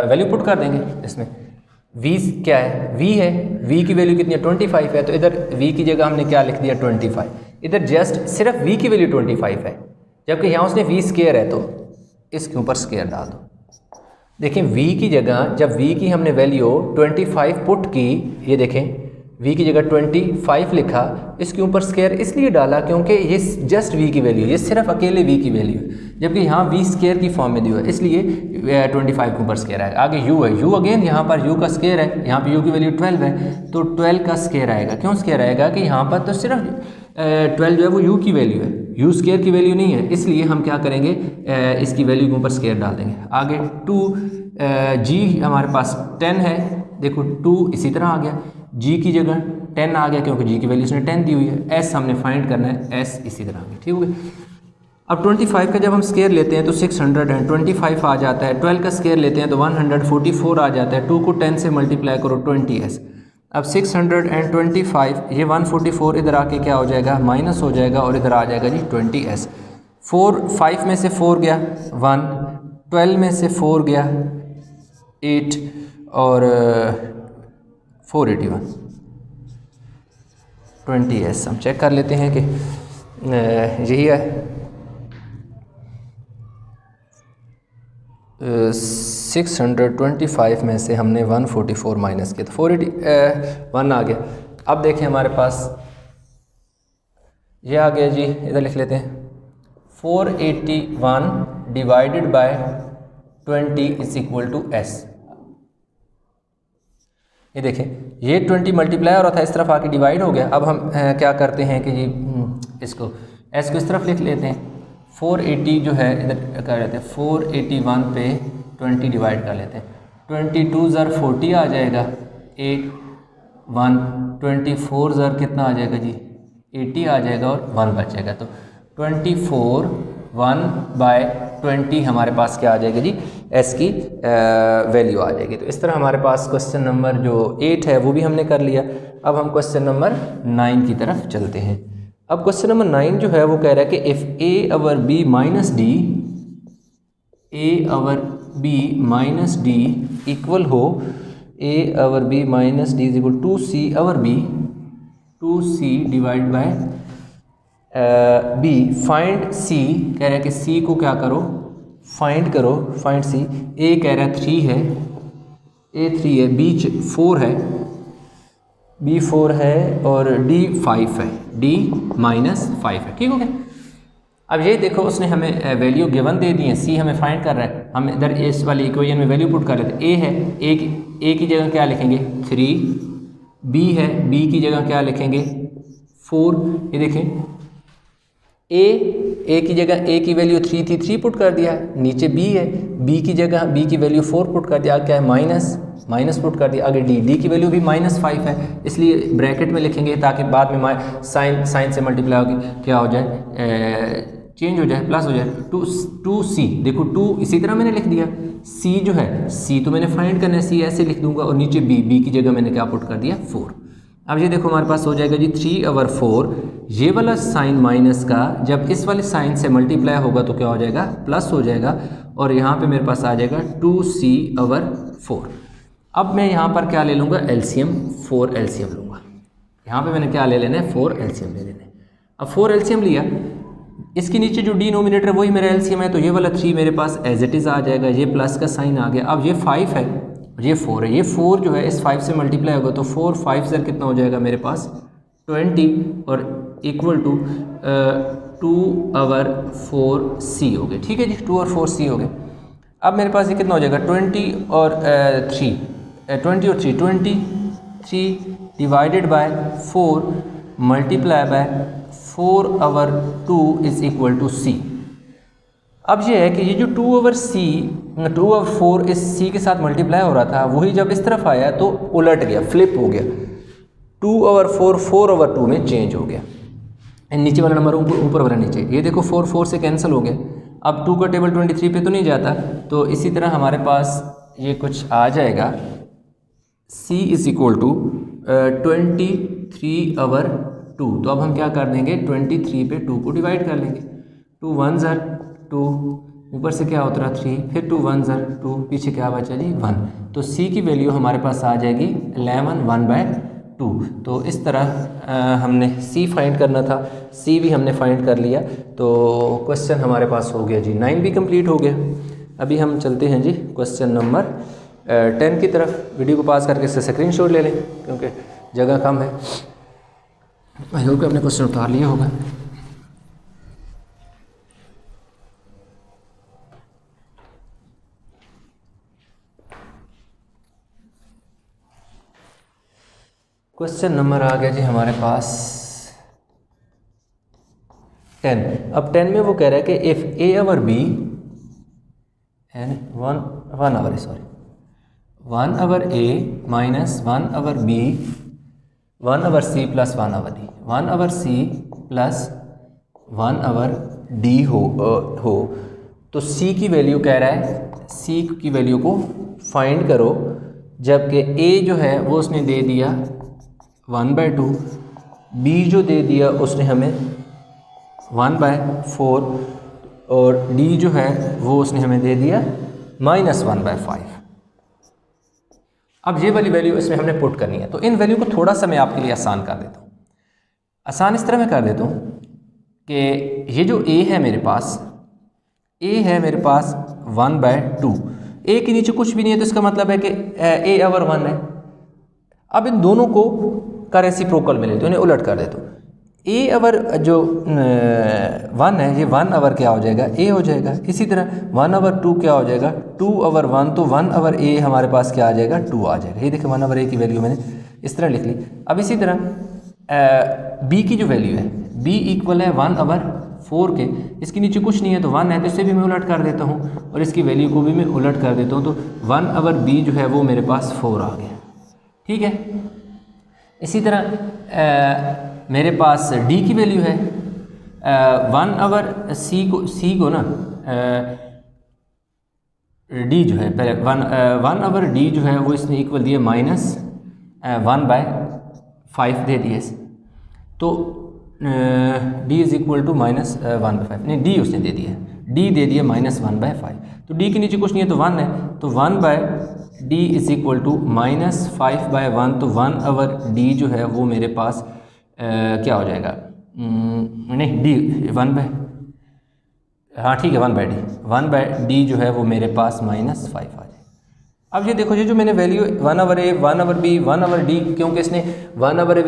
वैल्यू पुट कर देंगे इसमें। v क्या है, v है, v की वैल्यू कितनी है 25 है, तो इधर v की जगह हमने क्या लिख दिया 25। इधर जस्ट सिर्फ v की वैल्यू 25 है, जबकि यहाँ उसने v² है तो इसके ऊपर स्क्वायर डाल दो। देखें v की जगह जब v की हमने वैल्यू 25 पुट की, ये देखें v की जगह 25 लिखा, इसके ऊपर स्क्वायर इसलिए डाला क्योंकि ये जस्ट v की वैल्यू, ये सिर्फ अकेले v की वैल्यू है, जबकि यहाँ v² की फॉर्म में दिया है, इसलिए 25 के ऊपर स्क्वायर आएगा। आगे u है, u अगेन यहाँ पर u का स्क्वायर है, यहाँ पे u की वैल्यू 12 है तो 12 का स्क्वायर आएगा। क्यों स्क्वायर आएगा कि यहाँ पर तो सिर्फ 12 जो है वो u की वैल्यू है, u² की वैल्यू नहीं है, इसलिए हम क्या करेंगे इसकी वैल्यू के ऊपर स्क्वायर डाल देंगे। आगे 2 g हमारे पास 10 है, देखो 2 इसी तरह आ गया, g की जगह 10 आ गया क्योंकि g की वैल्यू उसने 10 दी हुई है। s हमने फाइंड करना है, s इसी तरह आ गया, ठीक है। अब 25 का जब हम स्क्वायर लेते हैं तो 625 आ जाता है, 12 का स्क्वायर लेते हैं तो 144 आ जाता है, 2 को 10 से मल्टीप्लाई करो 20s। अब 625 ये 144 इधर आके क्या हो जाएगा माइनस हो जाएगा और इधर आ जाएगा जी 20s। 5 में से 4 गया 1, 12 में से 4 गया 8 और 481। 20s। हम चेक कर लेते हैं कि यही है। 625 में से हमने 144 माइनस किया तो 481 आ गया। अब देखें हमारे पास ये आ गया जी, इधर लिख लेते हैं 481 divided by 20 is equal to s। ये देखें ये 20 मल्टीप्लाई हो रहा था, इस तरफ आके डिवाइड हो गया। अब हम क्या करते हैं कि जी इसको s को इस तरफ लिख लेते हैं। 480 जो है इधर कर लेते हैं, 481 पे 20 डिवाइड कर लेते हैं। 22 ज़र 40 आ जाएगा, 8 1 24 ज़र कितना आ जाएगा जी 80 आ जाएगा और 1 बचेगा। तो 24 1 बाय 20 हमारे पास क्या आ जाएगी जी s की वैल्यू आ जाएगी। तो इस तरह हमारे पास क्वेश्चन नंबर जो 8 है वो भी हमने कर लिया। अब हम क्वेश्चन नंबर 9 की तरफ चलते हैं। अब क्वेश्चन नंबर 9 जो है वो कह रहा है कि if a over b minus D, a over b minus D equal हो a over b minus D is equal 2c over b, 2c divide by b, find c। कह रहा है कि c को क्या करो फाइंड करो, फाइंड c। a कह रहा है 3 है, a 3 है, b 4 है, b 4 है और d 5 है, d माइनस 5 है। ठीक हो गया। अब ये देखो उसने हमें वैल्यू गिवन दे दी है, c हमें फाइंड कर रहा है। हम इधर इस वाली इक्वेशन में वैल्यू पुट कर लेते हैं। a है, a की जगह क्या लिखेंगे 3, b है, b की जगह क्या लिखेंगे 4। ये देखें a की जगह a की वैल्यू 3 थी, 3 पुट कर दिया है। नीचे b है, b की जगह b की वैल्यू 4 पुट कर दिया, क्या है माइनस पुट कर दिया। आगे d की वैल्यू भी -5 है, इसलिए ब्रैकेट में लिखेंगे ताकि बाद में साइन से मल्टीप्लाई होगी क्या हो जाए चेंज हो जाए, प्लस हो जाए। 2c देखो 2 इसी तरह मैंने लिख दिया। c जो है c तो मैंने फाइंड करना है, c ऐसे लिख दूंगा और नीचे b की जगह मैंने क्या पुट कर दिया 4। अब ये देखो हमारे पास हो जाएगा जी 3 ओवर 4। ये वाला साइन माइनस का जब इस वाले साइन से मल्टीप्लाई होगा तो क्या हो जाएगा प्लस हो जाएगा और यहाँ पे मेरे पास आ जाएगा 2c ओवर 4। अब मैं यहाँ पर क्या ले लूँगा एलसीएम, 4 एलसीएम लूँगा। यहाँ पे मैंने क्या ले लेना है 4 एलसीएम ले लेना है। अब 4 एलसीएम लिया, इसके नीचे जो डिनोमिनेटर वही मेरा एलसीएम है, तो ये वाला 3 मेरे पास एज इट इज़ आ जाएगा, ये प्लस का साइन आ गया। अब ये 5 है, ये 4 है, ये 4 जो है इस 5 से मल्टीप्लाई होगा तो 4 5 से कितना हो जाएगा मेरे पास 20 और इक्वल टू 2 ओवर 4c हो गए। ठीक है जी, 2 और 4c हो गए। अब मेरे पास ये कितना हो जाएगा 20 और 3 23 divided by 4 multiply by 4 over 2 is equal to c। अब ये है कि ये जो 2 ओवर 4 इस c के साथ मल्टीप्लाई हो रहा था, वही जब इस तरफ आया तो उलट गया, फ्लिप हो गया। 2 ओवर 4 ओवर 2 में चेंज हो गया। नीचे वाला नंबर ऊपर वाला नीचे, ये देखो 4 से कैंसिल हो गया। अब 2 का टेबल 23 पे तो नहीं जाता, तो इसी तरह हमारे पास ये कुछ आ जाएगा c is equal to 23 over 2। तो अब हम क्या कर देंगे 23 पे 2 को डिवाइड कर लेंगे। 2 1 ज़र 2, ऊपर से क्या होता रहा 3, फिर 2 1 ज़र 2, पीछे क्या बचा जी 1। तो c की वैल्यू हमारे पास आ जाएगी 11 1/2। तो इस तरह हमने c फाइंड करना था, c भी हमने फाइंड कर लिया। तो क्वेश्चन हमारे पास हो गया जी 9 भी कंप्लीट हो गया। अभी हम चलते हैं जी क्वेश्चन नंबर 10 की तरफ। वीडियो को पास करके इससे स्क्रीनशॉट ले लें क्योंकि जगह कम है। आई होप कि आपने क्वेश्चन उतार लिया होगा। क्वेश्चन नंबर आ गया जी हमारे पास 10। अब 10 में वो कह रहा है कि if a over b and 1 over a minus 1 over b 1 over c plus 1 over d 1 over c plus 1 over d हो तो c की वैल्यू कह रहा है, c की वैल्यू को फाइंड करो जबकि a जो है वो उसने दे दिया 1/2, b जो दे दिया उसने हमें 1/4 और d जो है वो उसने हमें दे दिया -1/5। अब ये वाली वैल्यू इसमें हमने पुट करनी है, तो इन वैल्यू को थोड़ा सा मैं आपके लिए आसान कर देता हूँ। आसान इस तरह मैं कर देता हूँ कि ये जो a है मेरे पास, a है मेरे पास 1/2, a के नीचे कुछ भी नहीं है, तो इसका मतलब है कि a ओवर 1 है। अब इन दोनों को का रेसिप्रोकल में लेते हो, इन्हें उलट कर देते हो। a ओवर जो 1 है, ये 1 ओवर क्या हो जाएगा, a हो जाएगा। इसी तरह 1 ओवर 2 क्या हो जाएगा, 2 ओवर 1, तो 1 ओवर a हमारे पास क्या आ जाएगा, 2 आ जाएगा। ये देखिए 1 ओवर a की वैल्यू मैंने इस तरह लिख ली। अब इसी तरह b की जो वैल्यू है, b इक्वल है 1 ओवर 4 के, इसके नीचे कुछ नहीं है तो 1 है, तो इसे भी मैं उलट कर देता हूँ और इसकी वैल्यू को भी मैं उलट कर देता हूँ, तो 1 ओवर b जो है वो मेरे पास 4 आ गया। ठीक है। इसी तरह मेरे पास d की वैल्यू है 1 ओवर c को ना d जो है पहले 1 ओवर d जो है वो इसने इक्वल दिया -1/5 दे दिए। तो d इज़ इक्वल टू -1/5, नहीं d उसने दे दिया, d दे दिया -1/5, तो d के नीचे कुछ नहीं है तो 1 है, तो 1/d इज़ इक्वल टू -5/1, तो 1 ओवर d जो है वो मेरे पास क्या हो जाएगा, नहीं d 1/, हाँ ठीक है 1/d जो है वो मेरे पास -5 आ जाए। अब ये देखो, ये जो मैंने value 1 over a, 1 over b, 1 over d, क्योंकि इसने 1 ओवर a,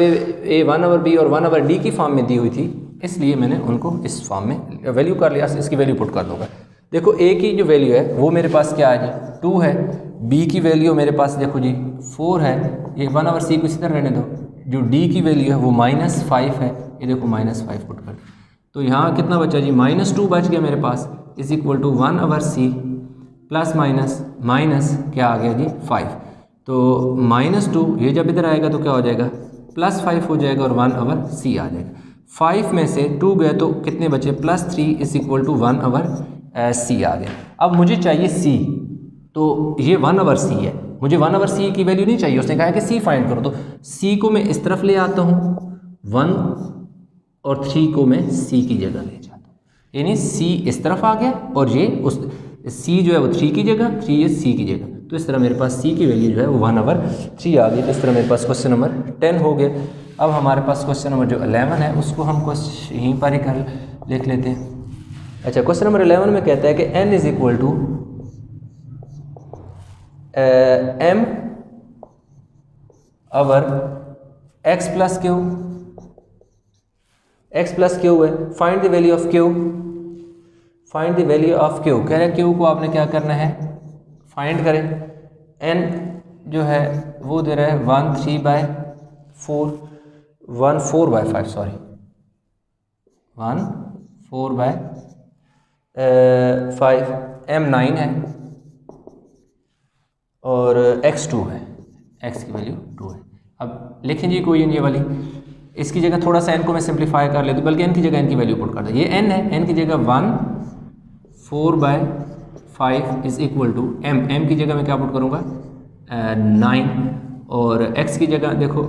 1 ओवर b और 1 ओवर d की फॉर्म में दी हुई थी, इसलिए मैंने उनको इस फॉर्म में वैल्यू कर लिया। इसकी वैल्यू पुट कर दूंगा। देखो a की जो वैल्यू है वो मेरे पास क्या है जी, 2 है। b की वैल्यू मेरे पास देखो जी 4 है। ये 1 ओवर c को इसी तरह रहने दो। जो d की वैल्यू है वो -5 है, ये देखो -5 पुट कर, तो यहाँ कितना बचा जी, -2 बच गया मेरे पास, is equal to 1 over c plus minus क्या आ गया जी 5, तो -2, ये जब इधर आएगा तो क्या हो जाएगा, +5 हो जाएगा और 1 ओवर c आ जाएगा। 5 में से 2 गए तो कितने बचे, +3 is equal to 1 over c आ गया। अब मुझे चाहिए c, तो ये 1 ओवर c है, मुझे 1 ओवर c की वैल्यू नहीं चाहिए। उसने कहा कि c फाइंड करो, तो c को मैं इस तरफ ले आता हूँ, 1 और 3 को मैं c की जगह ले जाता हूँ, यानी c इस तरफ आ गया और ये उस c जो है वो 3 की जगह, 3 है c की जगह, तो इस तरह मेरे पास c की वैल्यू जो है वो 1 ओवर 3 आ गई। तो इस तरह मेरे पास क्वेश्चन नंबर 10 हो गया। अब हमारे पास क्वेश्चन नंबर जो 11 है उसको हम यहीं पर ही कर लिख लेते हैं। अच्छा, क्वेश्चन नंबर 11 में कहता है कि n is equal to m over x plus Q, x plus Q है, find the value of Q, find the value of Q. कह रहे हैं क्यू को आपने क्या करना है, फाइंड करें। n जो है वो दे रहा है 1/4, 14/5 सॉरी 14/5, m 9 है और x 2 है, x की वैल्यु 2 है। अब लिखें जी कोई ये वाली, इसकी जगह थोड़ा सा n को मैं सिंप्लीफाई कर लेती हूँ, बल्कि n की जगह n की वैल्यू पुट कर दे। ये n है, n की जगह 1/4/5 इज़ इक्वल टू m की जगह मैं क्या पुट करूँगा 9, और x की जगह देखो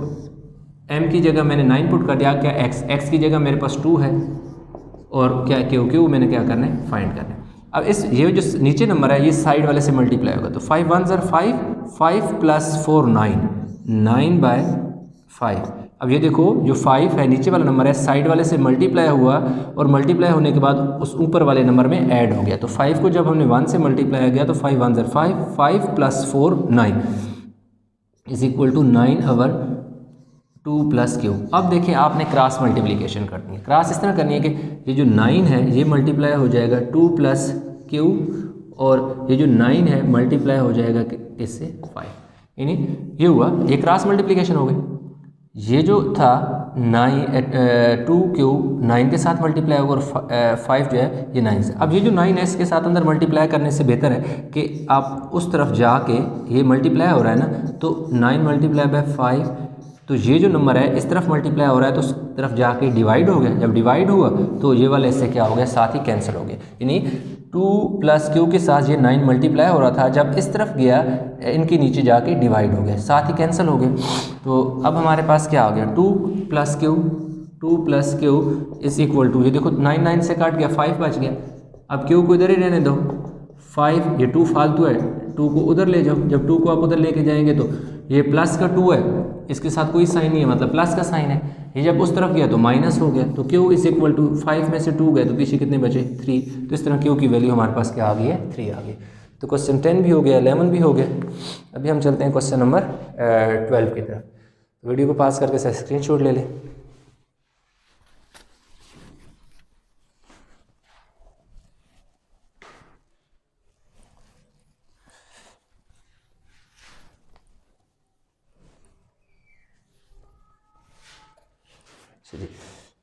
m की जगह मैंने 9 पुट कर दिया, क्या x की जगह मेरे पास 2 है और क्या क्यू मैंने क्या करना है, फाइंड करना है। अब इस ये जो नीचे नंबर है ये साइड वाले से मल्टीप्लाई होगा, तो 5 1 ज़र 5, 5 + 4 9, 9/5। अब ये देखो जो 5 है नीचे वाला नंबर है साइड वाले से मल्टीप्लाई हुआ और मल्टीप्लाई होने के बाद उस ऊपर वाले नंबर में ऐड हो गया, तो 5 को जब हमने 1 से मल्टीप्लाई किया तो 5 1 ज़र 5, 5 + 4 9 is equal to 9 over 2 plus Q. अब देखिए आपने क्रॉस मल्टीप्लिकेशन करनी है। क्रॉस इस तरह करनी है कि ये जो 9 है ये मल्टीप्लाई हो जाएगा 2 प्लस क्यू, और ये जो 9 है मल्टीप्लाई हो जाएगा इससे 5, यानी ये हुआ, ये क्रॉस मल्टीप्लिकेशन हो गई। ये जो था 2 क्यू 9 के साथ मल्टीप्लाई होगा और 5 जो है ये 9 से। अब ये जो 9 है इसके साथ अंदर मल्टीप्लाई करने से बेहतर है कि आप उस तरफ जाके, ये मल्टीप्लाई हो रहा है ना, तो 9 × 5, तो ये जो नंबर है इस तरफ मल्टीप्लाई हो रहा है तो उस तरफ जाके डिवाइड हो गया। जब डिवाइड हुआ तो ये वाले इससे क्या हो गया, साथ ही कैंसिल हो गया, यानी 2 प्लस क्यू के साथ ये 9 मल्टीप्लाई हो रहा था, जब इस तरफ गया इनके नीचे जाके डिवाइड हो गया, साथ ही कैंसिल हो गए। तो अब हमारे पास क्या आ गया, 2 plus Q is equal to, ये देखो 9 9 से काट गया, 5 बच गया। अब क्यू को इधर ही रहने दो, 5, ये 2 फालतू है, 2 को उधर ले जाओ। जब 2 को आप उधर लेके जाएंगे तो ये प्लस का 2 है, इसके साथ कोई साइन नहीं है, मतलब प्लस का साइन है। ये जब उस तरफ गया तो माइनस हो गया, तो क्यू इज इक्वल टू 5 में से 2 गए तो पीछे कितने बचे 3। तो इस तरह क्यू की वैल्यू हमारे पास क्या आ गई है 3 आ गई। तो क्वेश्चन 10 भी हो गया, 11 भी हो गया। अभी हम चलते हैं क्वेश्चन नंबर 12 की तरफ। वीडियो को पास करके सर स्क्रीनशॉट ले लें।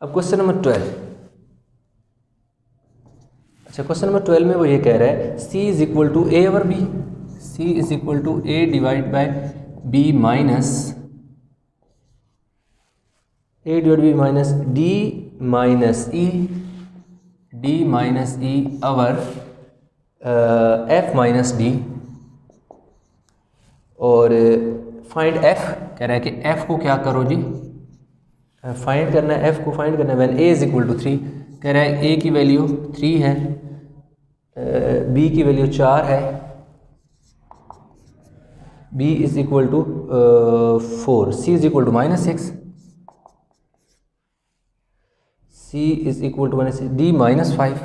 अब क्वेश्चन नंबर 12। अच्छा, क्वेश्चन नंबर 12 में वो ये कह रहा है c is equal to A over B, c is equal to A divide by B minus A divide B minus D minus E over F minus D. और find F कह रहा है कि एफ को क्या करो जी, फाइंड करना है, एफ को फाइंड करना है when A is equal to 3। कह रहा है ए की वैल्यू 3 है, बी की वैल्यू 4 है, B is equal to 4, C is equal to -6, C is equal to -6, D -5,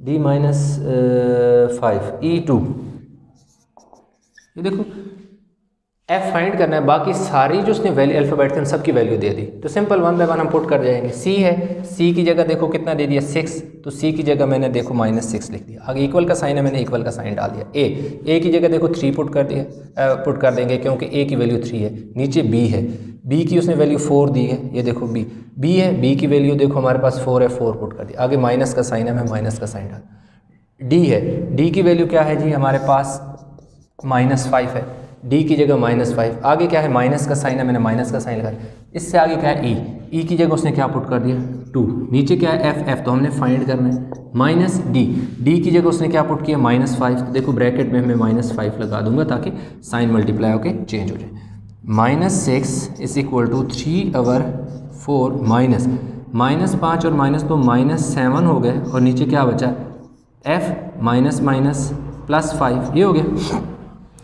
D -5, E2। ये देखो एफ फाइंड करना है, बाकी सारी जो उसने वैल्यू अल्फ़ाबेट के सब की वैल्यू दे दी, तो सिंपल 1 बाय 1 हम पुट कर जाएंगे। सी है, सी की जगह देखो कितना दे दिया 6, तो सी की जगह मैंने देखो -6 लिख दिया। आगे इक्वल का साइन है, मैंने इक्वल का साइन डाल दिया। ए की जगह देखो 3 पुट कर दिया, पुट कर देंगे क्योंकि ए की वैल्यू 3 है। नीचे बी है, बी की उसने वैल्यू 4 दी है, ये देखो बी है, बी की वैल्यू देखो हमारे पास 4 है, 4 पुट कर दिया। आगे माइनस का साइन है, मैं माइनस का साइन डाल। डी है, डी की वैल्यू क्या है जी हमारे पास -5 है, डी की जगह -5। आगे क्या है, माइनस का साइन है, मैंने माइनस का साइन लगाया। इससे आगे क्या है ई की जगह उसने क्या पुट कर दिया 2। नीचे क्या है एफ तो हमने फाइंड करना है, माइनस डी की जगह उसने क्या पुट किया -5। तो देखो ब्रैकेट में मैं -5 लगा दूंगा ताकि साइन मल्टीप्लाई होकर चेंज हो जाए। -6 इज इक्वल टू 3/4 -5 और -7 हो गए, और नीचे क्या बचा एफ माइनस +5, ये हो गया।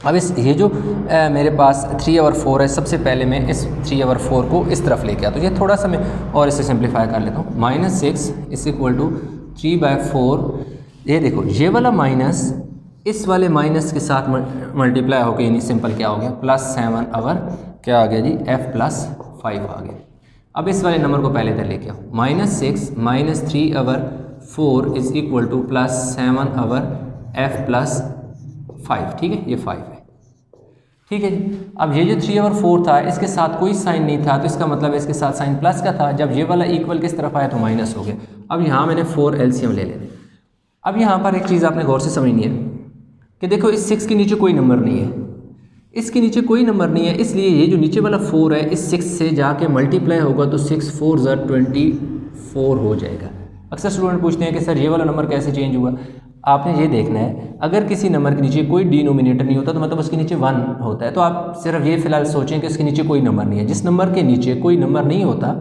अब ये जो मेरे पास 3/4 है, सबसे पहले मैं इस 3/4 को इस तरफ लेके आता हूँ। ये थोड़ा सा मैं और इसे सिंप्लीफाई कर लेता हूँ। -6 इज इक्वल टू 3/4। ये देखो ये वाला माइनस इस वाले माइनस के साथ मल्टीप्लाई होकर यानी सिंपल क्या हो गया +7 ओवर क्या आ गया जी f+5 आ गया। अब इस वाले नंबर को पहले इधर लेके आओ। -6 -3/4 is equal to +7 over f+5। ठीक है, ये 5 है। ठीक है जी। अब ये जो 3/4 था इसके साथ कोई साइन नहीं था, तो इसका मतलब इसके साथ साइन प्लस का था। जब ये वाला इक्वल किस तरफ आया तो माइनस हो गया। अब यहाँ मैंने 4 एलसीएम ले लेने। अब यहाँ पर एक चीज़ आपने गौर से समझनी है कि देखो इस 6 के नीचे कोई नंबर नहीं है, इसके नीचे कोई नंबर नहीं है, इसलिए ये जो नीचे वाला 4 है इस 6 से जाके मल्टीप्लाई होगा तो 6 4 24 हो जाएगा। अक्सर स्टूडेंट पूछते हैं कि सर ये वाला नंबर कैसे चेंज हुआ। आपने ये देखना है, अगर किसी नंबर के नीचे कोई डिनोमिनेटर नहीं होता तो मतलब उसके नीचे 1 होता है। तो आप सिर्फ ये फिलहाल सोचें कि इसके नीचे कोई नंबर नहीं है। जिस नंबर के नीचे कोई नंबर नहीं होता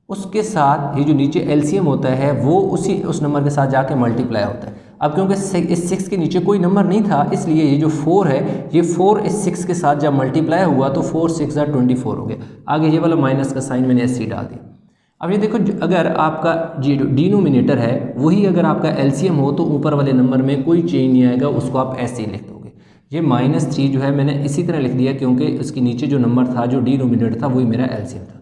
उसके साथ ये जो नीचे एलसीएम होता है वो उस नंबर के साथ जाके मल्टीप्लाई होता है। अब क्योंकि इस 6 के नीचे कोई नंबर नहीं था इसलिए ये जो 4 है ये 4 इस 6 के साथ जब मल्टीप्लाई हुआ तो 4 6 24 हो गया। आगे ये वाला माइनस का साइन मैंने ऐसे ही डाल दिया। अब ये देखो अगर आपका जो डिनोमिनेटर है वही अगर आपका एलसीएम हो तो ऊपर वाले नंबर में कोई चेंज नहीं आएगा, उसको आप ऐसे ही लिख दोगे। ये -3 जो है मैंने इसी तरह लिख दिया क्योंकि इसके नीचे जो नंबर था जो डिनोमिनेटर था वही मेरा एलसीएम था।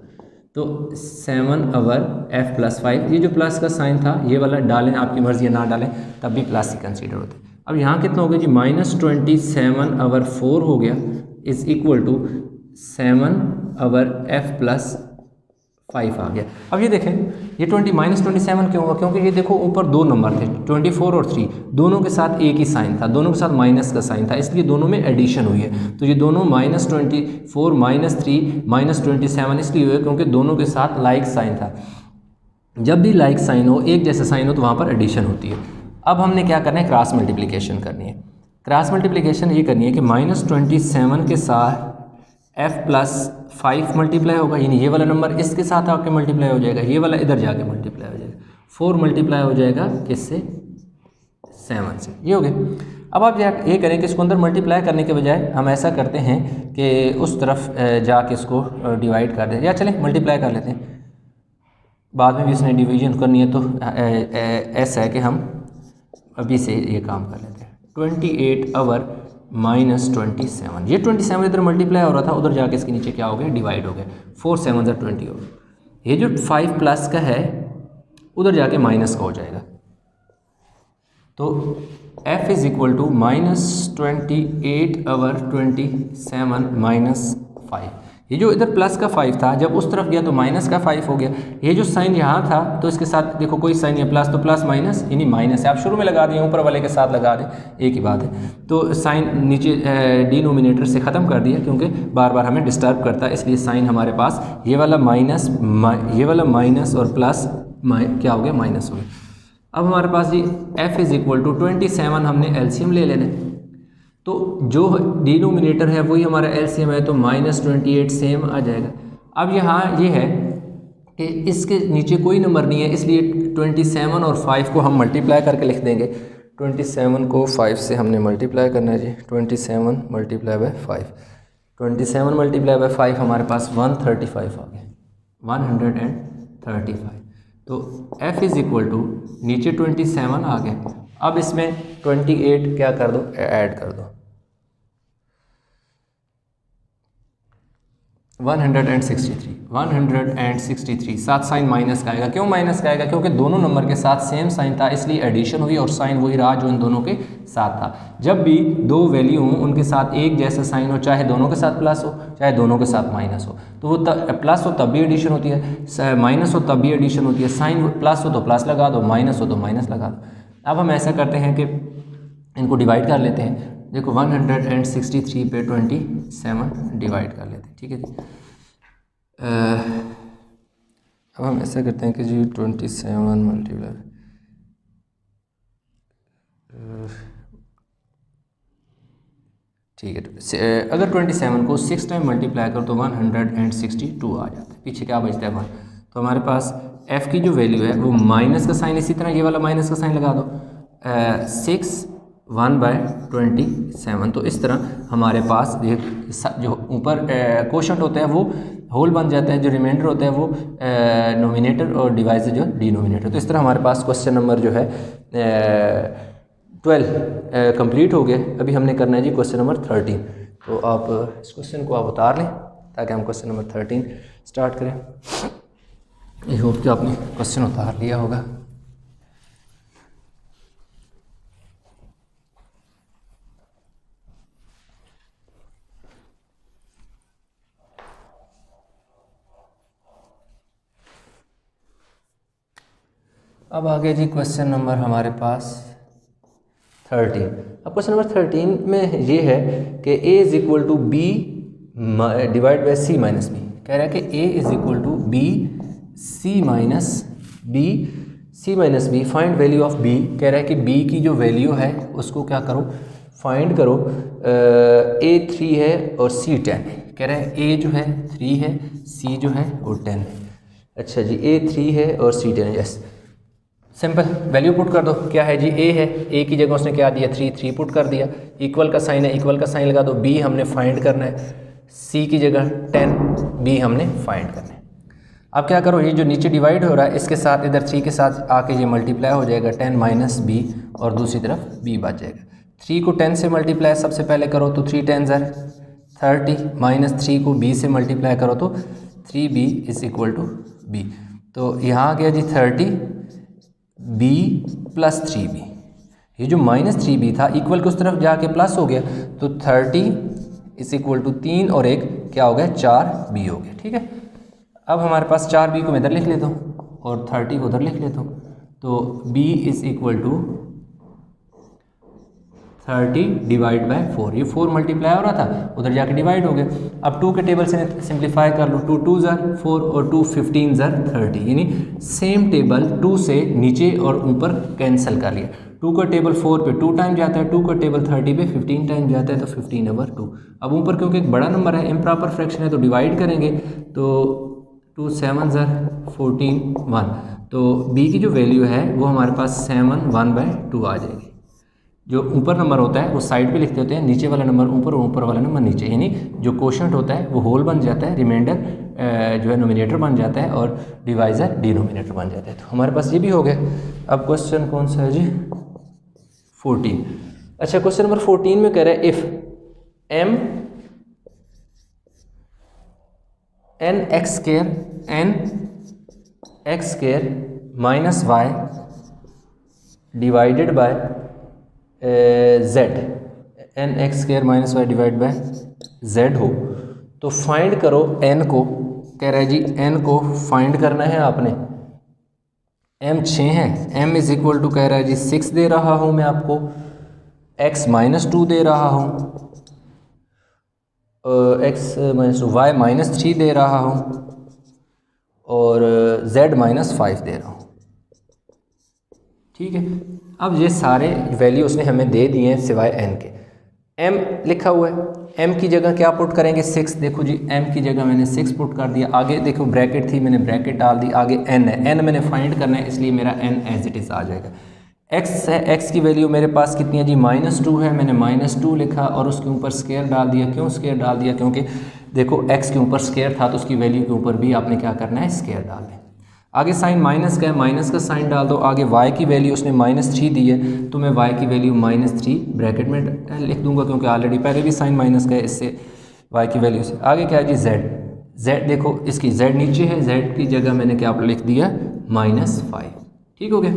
तो 7 ओवर f+5, ये जो प्लस का साइन था ये वाला डालें, आपकी मर्ज़ी है ना डालें तब भी प्लस ही कंसीडर होता है। अब यहाँ कितना हो गया जी -27 ओवर 4 हो गया is equal to 7 over f+5 आ गया। अब ये देखें ये -27 क्यों हुआ, क्योंकि ये देखो ऊपर 2 नंबर थे 24 और 3, दोनों के साथ एक ही साइन था, दोनों के साथ माइनस का साइन था, इसलिए दोनों में एडिशन हुई है। तो ये दोनों -24 -3 -27 इसलिए हुए क्योंकि दोनों के साथ लाइक साइन था। जब भी लाइक साइन हो, एक जैसा साइन हो तो वहाँ पर एडिशन होती है। अब हमने क्या करना है, क्रॉस मल्टीप्लिकेशन करनी है। क्रॉस मल्टीप्लिकेशन ये करनी है कि -27 के साथ f+5 मल्टीप्लाई होगा, यानी ये वाला नंबर इसके साथ आके मल्टीप्लाई हो जाएगा, ये वाला इधर जाके मल्टीप्लाई हो जाएगा। 4 मल्टीप्लाई हो जाएगा किससे 7 से, ये हो गया। अब आप ये करें कि इसको अंदर मल्टीप्लाई करने के बजाय हम ऐसा करते हैं कि उस तरफ जाके इसको डिवाइड कर दें, या चलें मल्टीप्लाई कर लेते हैं, बाद में भी इसने डिवीजन करनी है तो ऐसा है कि हम अभी से ये काम कर लेते हैं। 28 आवर -27, ये 27 इधर मल्टीप्लाई हो रहा था, उधर जाके इसके नीचे क्या हो गया, डिवाइड हो गया। 4 7 20 हो गया। ये जो 5 प्लस का है उधर जाके माइनस का हो जाएगा। तो f is equal to -28 over 27 -5। ये जो इधर प्लस का 5 था, जब उस तरफ गया तो माइनस का 5 हो गया। ये जो साइन यहाँ था तो इसके साथ देखो कोई साइन है प्लस, तो प्लस माइनस यानी माइनस है। आप शुरू में लगा दें, ऊपर वाले के साथ लगा दें, एक ही बात है। तो साइन नीचे डिनोमिनेटर से ख़त्म कर दिया क्योंकि बार बार हमें डिस्टर्ब करता है, इसलिए साइन हमारे पास ये वाला माइनस और प्लस क्या हो गया, माइनस हो गया। अब हमारे पास जी f इज़ इक्वल टू 27 हमने एलसीएम ले लेना है, तो जो डिनोमिनेटर है वही हमारा एलसीएम है, तो -28 सेम आ जाएगा। अब यहाँ ये है कि इसके नीचे कोई नंबर नहीं है, इसलिए 27 और 5 को हम मल्टीप्लाई करके लिख देंगे। 27 को 5 से हमने मल्टीप्लाई करना है जी, 27 मल्टीप्लाई बाय 5, 27 मल्टीप्लाई बाय 5 हमारे पास 135 आ गया, 135। तो f इज़ इक्वल टू नीचे 27 आ गया। अब इसमें 28 क्या कर दो, ऐड कर दो, 163 साथ साइन माइनस का आएगा। क्यों माइनस का आएगा, क्योंकि दोनों नंबर के साथ सेम साइन था, इसलिए एडिशन हुई और साइन वही रहा जो इन दोनों के साथ था। जब भी दो वैल्यू हों उनके साथ एक जैसा साइन हो, चाहे दोनों के साथ प्लस हो चाहे दोनों के साथ माइनस हो, तो वो प्लस हो तब भी एडिशन होती है, माइनस हो तब भी एडिशन होती है। साइन प्लस हो तो प्लस लगा दो, माइनस हो तो माइनस लगा दो। अब हम ऐसा करते हैं कि इनको डिवाइड कर लेते हैं। देखो 163 पे 27 डिवाइड कर लेते हैं, ठीक है जी। अब हम ऐसा करते हैं कि जी 27 मल्टीप्लाई ठीक है, अगर 27 को 6 टाइम मल्टीप्लाई करो तो 162 आ जाता है, पीछे क्या बचता है 1। तो हमारे पास f की जो वैल्यू है वो माइनस का साइन, इसी तरह ये वाला माइनस का साइन लगा दो, 6 1/27। तो इस तरह हमारे पास जो ऊपर क्वोशंट होता है वो होल बन जाता है, जो रिमाइंडर होता है वो नोमिनेटर और डिवाइजर जो डिनोमिनेटर। तो इस तरह हमारे पास क्वेश्चन नंबर जो है 12 कंप्लीट हो गया। अभी हमने करना है जी क्वेश्चन नंबर 13। तो आप इस क्वेश्चन को आप उतार लें ताकि हम क्वेश्चन नंबर 13 स्टार्ट करें। आई होप कि आपने क्वेश्चन उतार लिया होगा। अब आगे जी क्वेश्चन नंबर हमारे पास 13। अब क्वेश्चन नंबर 13 में ये है कि a is equal to B divide by C minus B. कह रहा है कि a is equal to B C minus B find value of b। कह रहा है कि b की जो वैल्यू है उसको क्या करो, फाइंड करो। a 3 है और c 10 है। कह रहा है a जो है 3 है, c जो है वो 10 है। अच्छा जी, a 3 है और c 10 है, यस। सिंपल वैल्यू पुट कर दो। क्या है जी, a है, a की जगह उसने क्या दिया 3 पुट कर दिया। इक्वल का साइन है, इक्वल का साइन लगा दो। b हमने फाइंड करना है, c की जगह 10, b हमने फाइंड करना है। अब क्या करो, ये जो नीचे डिवाइड हो रहा है इसके साथ इधर 3 के साथ आके ये मल्टीप्लाई हो जाएगा, 10 माइनस b और दूसरी तरफ b बच जाएगा। 3 को 10 से मल्टीप्लाई सबसे पहले करो तो 3 10 30, माइनस 3 को b से मल्टीप्लाई करो तो 3b is equal to b। तो यहाँ आ गया जी 30 b प्लस 3b। ये जो माइनस 3b था इक्वल के उस तरफ जाके प्लस हो गया, तो 30 इज इक्वल टू 3 और 1 क्या हो गया 4b हो गया, ठीक है। अब हमारे पास 4b को मैं इधर लिख लेता हूँ और 30 को उधर लिख लेता हूँ। तो b is equal to 30 divide by 4। ये 4 मल्टीप्लाई हो रहा था, उधर जाके डिवाइड हो गया। अब 2 के टेबल से सिंप्लीफाई कर लो, 2 2 4 और 2 15 30, यानी सेम टेबल 2 से नीचे और ऊपर कैंसिल कर लिया। 2 का टेबल 4 पे 2 टाइम जाता है, 2 का टेबल 30 पे 15 टाइम जाता है, तो 15/2। अब ऊपर क्योंकि एक बड़ा नंबर है, इम्प्रॉपर फ्रैक्शन है, तो डिवाइड करेंगे तो 2 7 14 1। तो b की जो वैल्यू है वो हमारे पास 7 1/2 आ जाएगी। जो ऊपर नंबर होता है वो साइड पे लिखते होते हैं, नीचे वाला नंबर ऊपर और ऊपर वाला नंबर नीचे, यानी जो क्वोशंट होता है वो होल बन जाता है, रिमाइंडर जो है नोमिनेटर बन जाता है और डिवाइज़र डिनोमिनेटर बन जाता है। तो हमारे पास ये भी हो गया। अब क्वेश्चन कौन सा है जी? 14। अच्छा, क्वेश्चन नंबर 14 में कह रहा है इफ़ m n x स्क्र minus Y divided by z, n x स्क्र minus Y divide by z हो तो फाइंड करो n को। कह रहा है जी n को फाइंड करना है आपने। m 6 है, m इज इक्वल टू कह रहा है जी 6 दे रहा हूँ मैं आपको, x -2 दे रहा हूँ, x -2 y -3 दे रहा हूँ और z -5 दे रहा हूँ। ठीक है, अब ये सारे वैल्यू उसने हमें दे दिए हैं सिवाय n के। m लिखा हुआ है, m की जगह क्या पुट करेंगे? 6। देखो जी m की जगह मैंने 6 पुट कर दिया, आगे देखो ब्रैकेट थी मैंने ब्रैकेट डाल दी, आगे n है, n मैंने फाइंड करना है इसलिए मेरा n एज इट इज़ आ जाएगा। x है, x की वैल्यू मेरे पास कितनी है जी? -2 है, मैंने -2 लिखा और उसके ऊपर स्क्वायर डाल दिया। क्यों स्क्वायर डाल दिया? क्योंकि देखो x के ऊपर स्क्वायर था तो उसकी वैल्यू के ऊपर भी आपने क्या करना है? स्क्वायर डाल दें। आगे साइन माइनस का है, माइनस का साइन डाल दो। आगे y की वैल्यू उसने -3 दी है तो मैं y की वैल्यू -3 ब्रैकेट में लिख दूंगा क्योंकि ऑलरेडी पहले भी साइन माइनस का है, इससे y की वैल्यू से। आगे क्या है जी? z देखो इसकी z नीचे है, z की जगह मैंने क्या लिख दिया? -5। ठीक हो गया।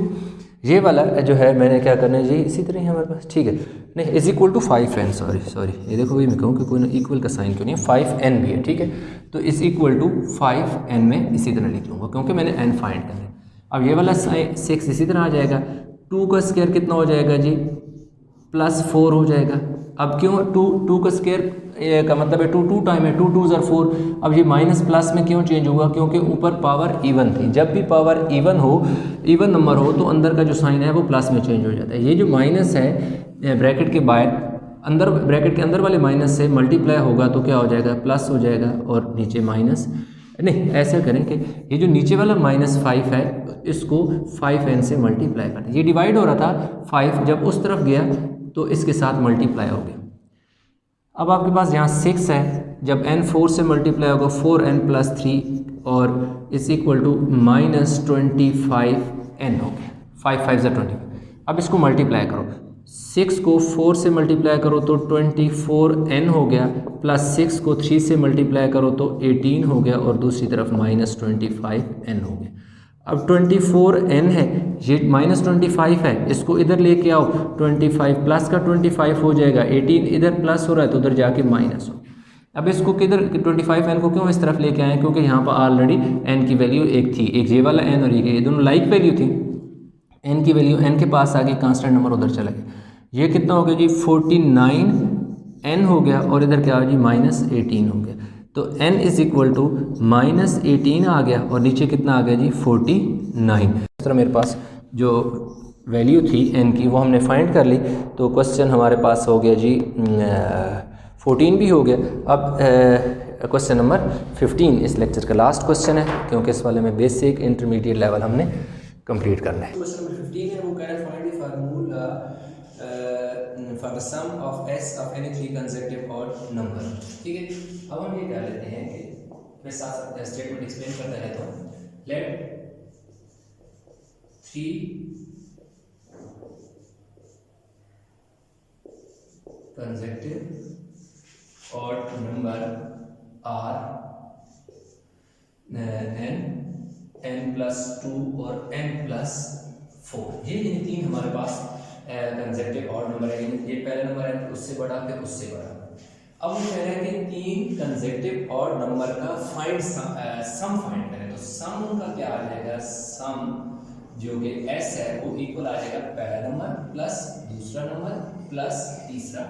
ये वाला जो है मैंने क्या करना है जी? इसी तरह ही हमारे पास, ठीक है, नहीं is equal to 5n, sorry ये देखो भाई मैं कहूँ कि कोई ना इक्वल का साइन क्यों नहीं है, 5n भी है। ठीक है, तो इज इक्वल टू 5n में इसी तरह लिख लूँगा क्योंकि मैंने n फाइंड करना है। अब ये वाला 6 इसी तरह आ जाएगा, 2 का स्क्वायर कितना हो जाएगा जी? +4 हो जाएगा। अब क्यों 2 का स्क्वायर का मतलब है 2 टाइम है, 2 2 = 4। अब ये माइनस प्लस में क्यों चेंज होगा? क्योंकि ऊपर पावर इवन थी, जब भी पावर इवन हो, इवन नंबर हो तो अंदर का जो साइन है वो प्लस में चेंज हो जाता है। ये जो माइनस है ब्रैकेट के बाहर, अंदर ब्रैकेट के अंदर वाले माइनस से मल्टीप्लाई होगा तो क्या हो जाएगा? प्लस हो जाएगा और नीचे माइनस, नहीं ऐसा करें कि ये जो नीचे वाला -5 है इसको 5n से मल्टीप्लाई कर दें। ये डिवाइड हो रहा था 5, जब उस तरफ गया तो इसके साथ मल्टीप्लाई हो गया। अब आपके पास यहाँ 6 है, जब n 4 से मल्टीप्लाई होगा 4n + 3 और इज इक्वल टू -25n हो गया। 5 5 = 25। अब इसको मल्टीप्लाई करो, 6 को 4 से मल्टीप्लाई करो तो 24n हो गया, प्लस 6 को 3 से मल्टीप्लाई करो तो 18 हो गया और दूसरी तरफ -25n हो गया। अब 24n है, ये -25 है, इसको इधर लेके आओ, 25 प्लस का 25 हो जाएगा, 18 इधर प्लस हो रहा है तो उधर जाके माइनस हो। अब इसको किधर 25n को क्यों इस तरफ लेके आए? क्योंकि यहाँ पर ऑलरेडी n की वैल्यू एक थी, एक ये वाला n और ये दोनों लाइक वैल्यू थी। n की वैल्यू n के पास आ गई, कांस्टेंट नंबर उधर चला गया। ये कितना हो गया जी? 49n हो गया और इधर क्या हो जी? -18 हो गया। तो n इज इक्वल टू -18 आ गया और नीचे कितना आ गया जी? 49। इस तरह मेरे पास जो वैल्यू थी n की वो हमने फाइंड कर ली, तो क्वेश्चन हमारे पास हो गया जी 14 भी हो गया। अब क्वेश्चन नंबर 15 इस लेक्चर का लास्ट क्वेश्चन है क्योंकि इस वाले में बेसिक इंटरमीडिएट लेवल हमने कंप्लीट करना है। क्वेश्चन नंबर 15 है, वो कह रहा है find the formula for the sum of s of any 3 consecutive odd number. ठीक है, अब हम ये कर लेते हैं कि मैं साथ स्टेटमेंट एक्सप्लेन करता रहता हूँ। Let 3 consecutive odd number are n + 2 और n + 4। ये तीन हमारे पास कंसेक्यूटिव ऑड नंबर है। ये पहला नंबर है, उससे बड़ा, फिर उससे बड़ा। अब वो कह रहे हैं कि तीन कंसेक्यूटिव ऑड नंबर का सम फाइंड करें, तो सम का क्या आ जाएगा? सम जो कि s है वो इक्वल आ जाएगा पहला नंबर प्लस दूसरा नंबर प्लस तीसरा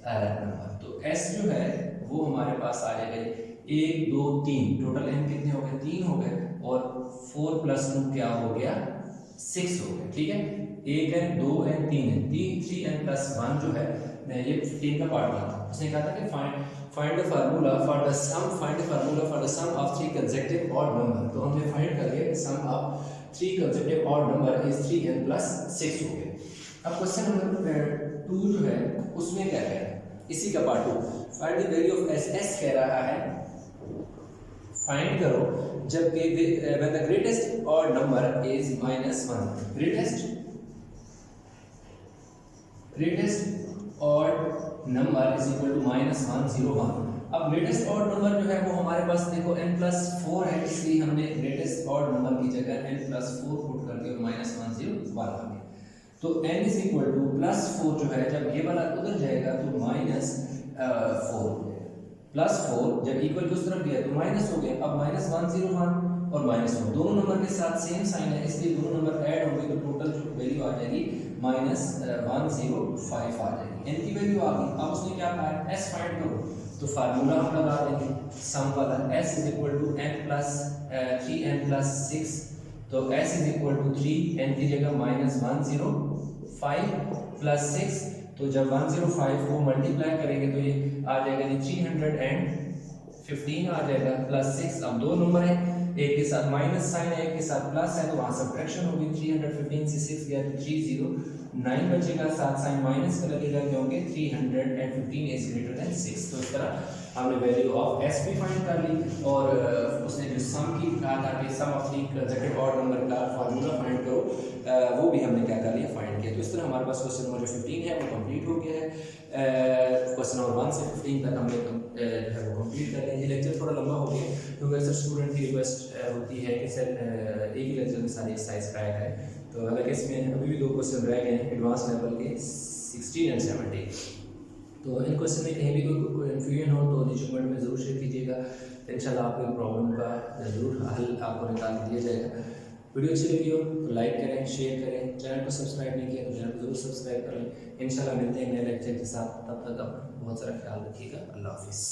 नंबर। तो s जो है वो हमारे पास आ जाएगा 1 2 3, टोटल n कितने हो गए? 3 हो गए और 4 + 2 क्या हो गया? 6 हो गया। ठीक है, 1 n 2 n 3 n 3n + 1 जो है ये 15 का पार्ट था। उसने कहा था कि find the formula for the sum of 3 consecutive odd number. तो हमने फाइंड कर लिया sum of 3 consecutive odd number is 3n + 6 हो गया। अब क्वेश्चन नंबर 2 जो है उसमें क्या है, इसी का part 2, find the value of S. S कह रहा है फाइंड करो जबकि when the greatest odd number is -1। Greatest odd number is equal to -101। अब ग्रेटेस्ट ऑड नंबर जो है वो हमारे पास देखो n+4 है, इसलिए हमने ग्रेटेस्ट ऑड नंबर की जगह n+4 पुट करके -101 आ गया। तो n इज इक्वल टू +4 जो है जब ये वाला उधर जाएगा तो -4 +4 जब इक्वल की उस तरफ गया तो माइनस हो गया। अब -101 और -1 दोनों नंबर के साथ सेम साइन है, इसलिए दोनों नंबर ऐड होंगे तो टोटल जो वैल्यू आ जाएगी -105 आ जाएगी। n की वैल्यू आ गई। अब उसने क्या कहा है s फाइंड करो, तो फार्मूला हम लगा देंगे सम वाला s is equal to n+3n+6, तो s is equal to 3, n की जगह -105 + 6, तो जब 105 को मल्टीप्लाई करेंगे तो ये आ जाएगा जी 315 आ जाएगा +6। अब दो नंबर है, एक के साथ माइनस साइन है, एक के साथ प्लस है, तो वहां सब्ट्रैक्शन होगी। 315 से 6 गया तो 309 बचेगा, साथ साइन माइनस का लगेगा क्योंकि 315 इज ग्रेटर देन 6। तो इस तरह हमने वैल्यू ऑफ s भी फाइंड कर ली और उसने जो सम की कहा था कि sum of the consecutive odd number का फार्मूला फाइंड करो, वो भी हमने क्या कर लिया, फाइंड किया। तो इस तरह हमारे पास क्वेश्चन नंबर जो 15 है वो कंप्लीट हो गया है। क्वेश्चन नंबर 1 से 15 तक हमने जो है वो कंप्लीट कर लिया। ये लेक्चर थोड़ा लंबा हो गया क्योंकि अक्सर स्टूडेंट की रिक्वेस्ट होती है कि सर एक ही लेक्चर में सारे एक्सरसाइज कराया है, तो हालांकि इसमें अभी भी 2 क्वेश्चन रह गए हैं एडवांस लेवल के 16 और 17। तो इन क्वेश्चन में कहीं भी कोई कन्फ्यूजन हो तो नीचे कमेंट में ज़रूर शेयर कीजिएगा, तो इंशाल्लाह आपकी प्रॉब्लम का ज़रूर हल आपको निकाल के दिया जाएगा। वीडियो अच्छी लगी हो तो लाइक करें, शेयर करें, चैनल को सब्सक्राइब नहीं किया तो चैनल को ज़रूर सब्सक्राइब कर लें। इंशाल्लाह मिलते हैं नए लेक्चर के साथ, तब तक अपना बहुत सारा ख्याल रखिएगा। अल्लाह हाफिज़।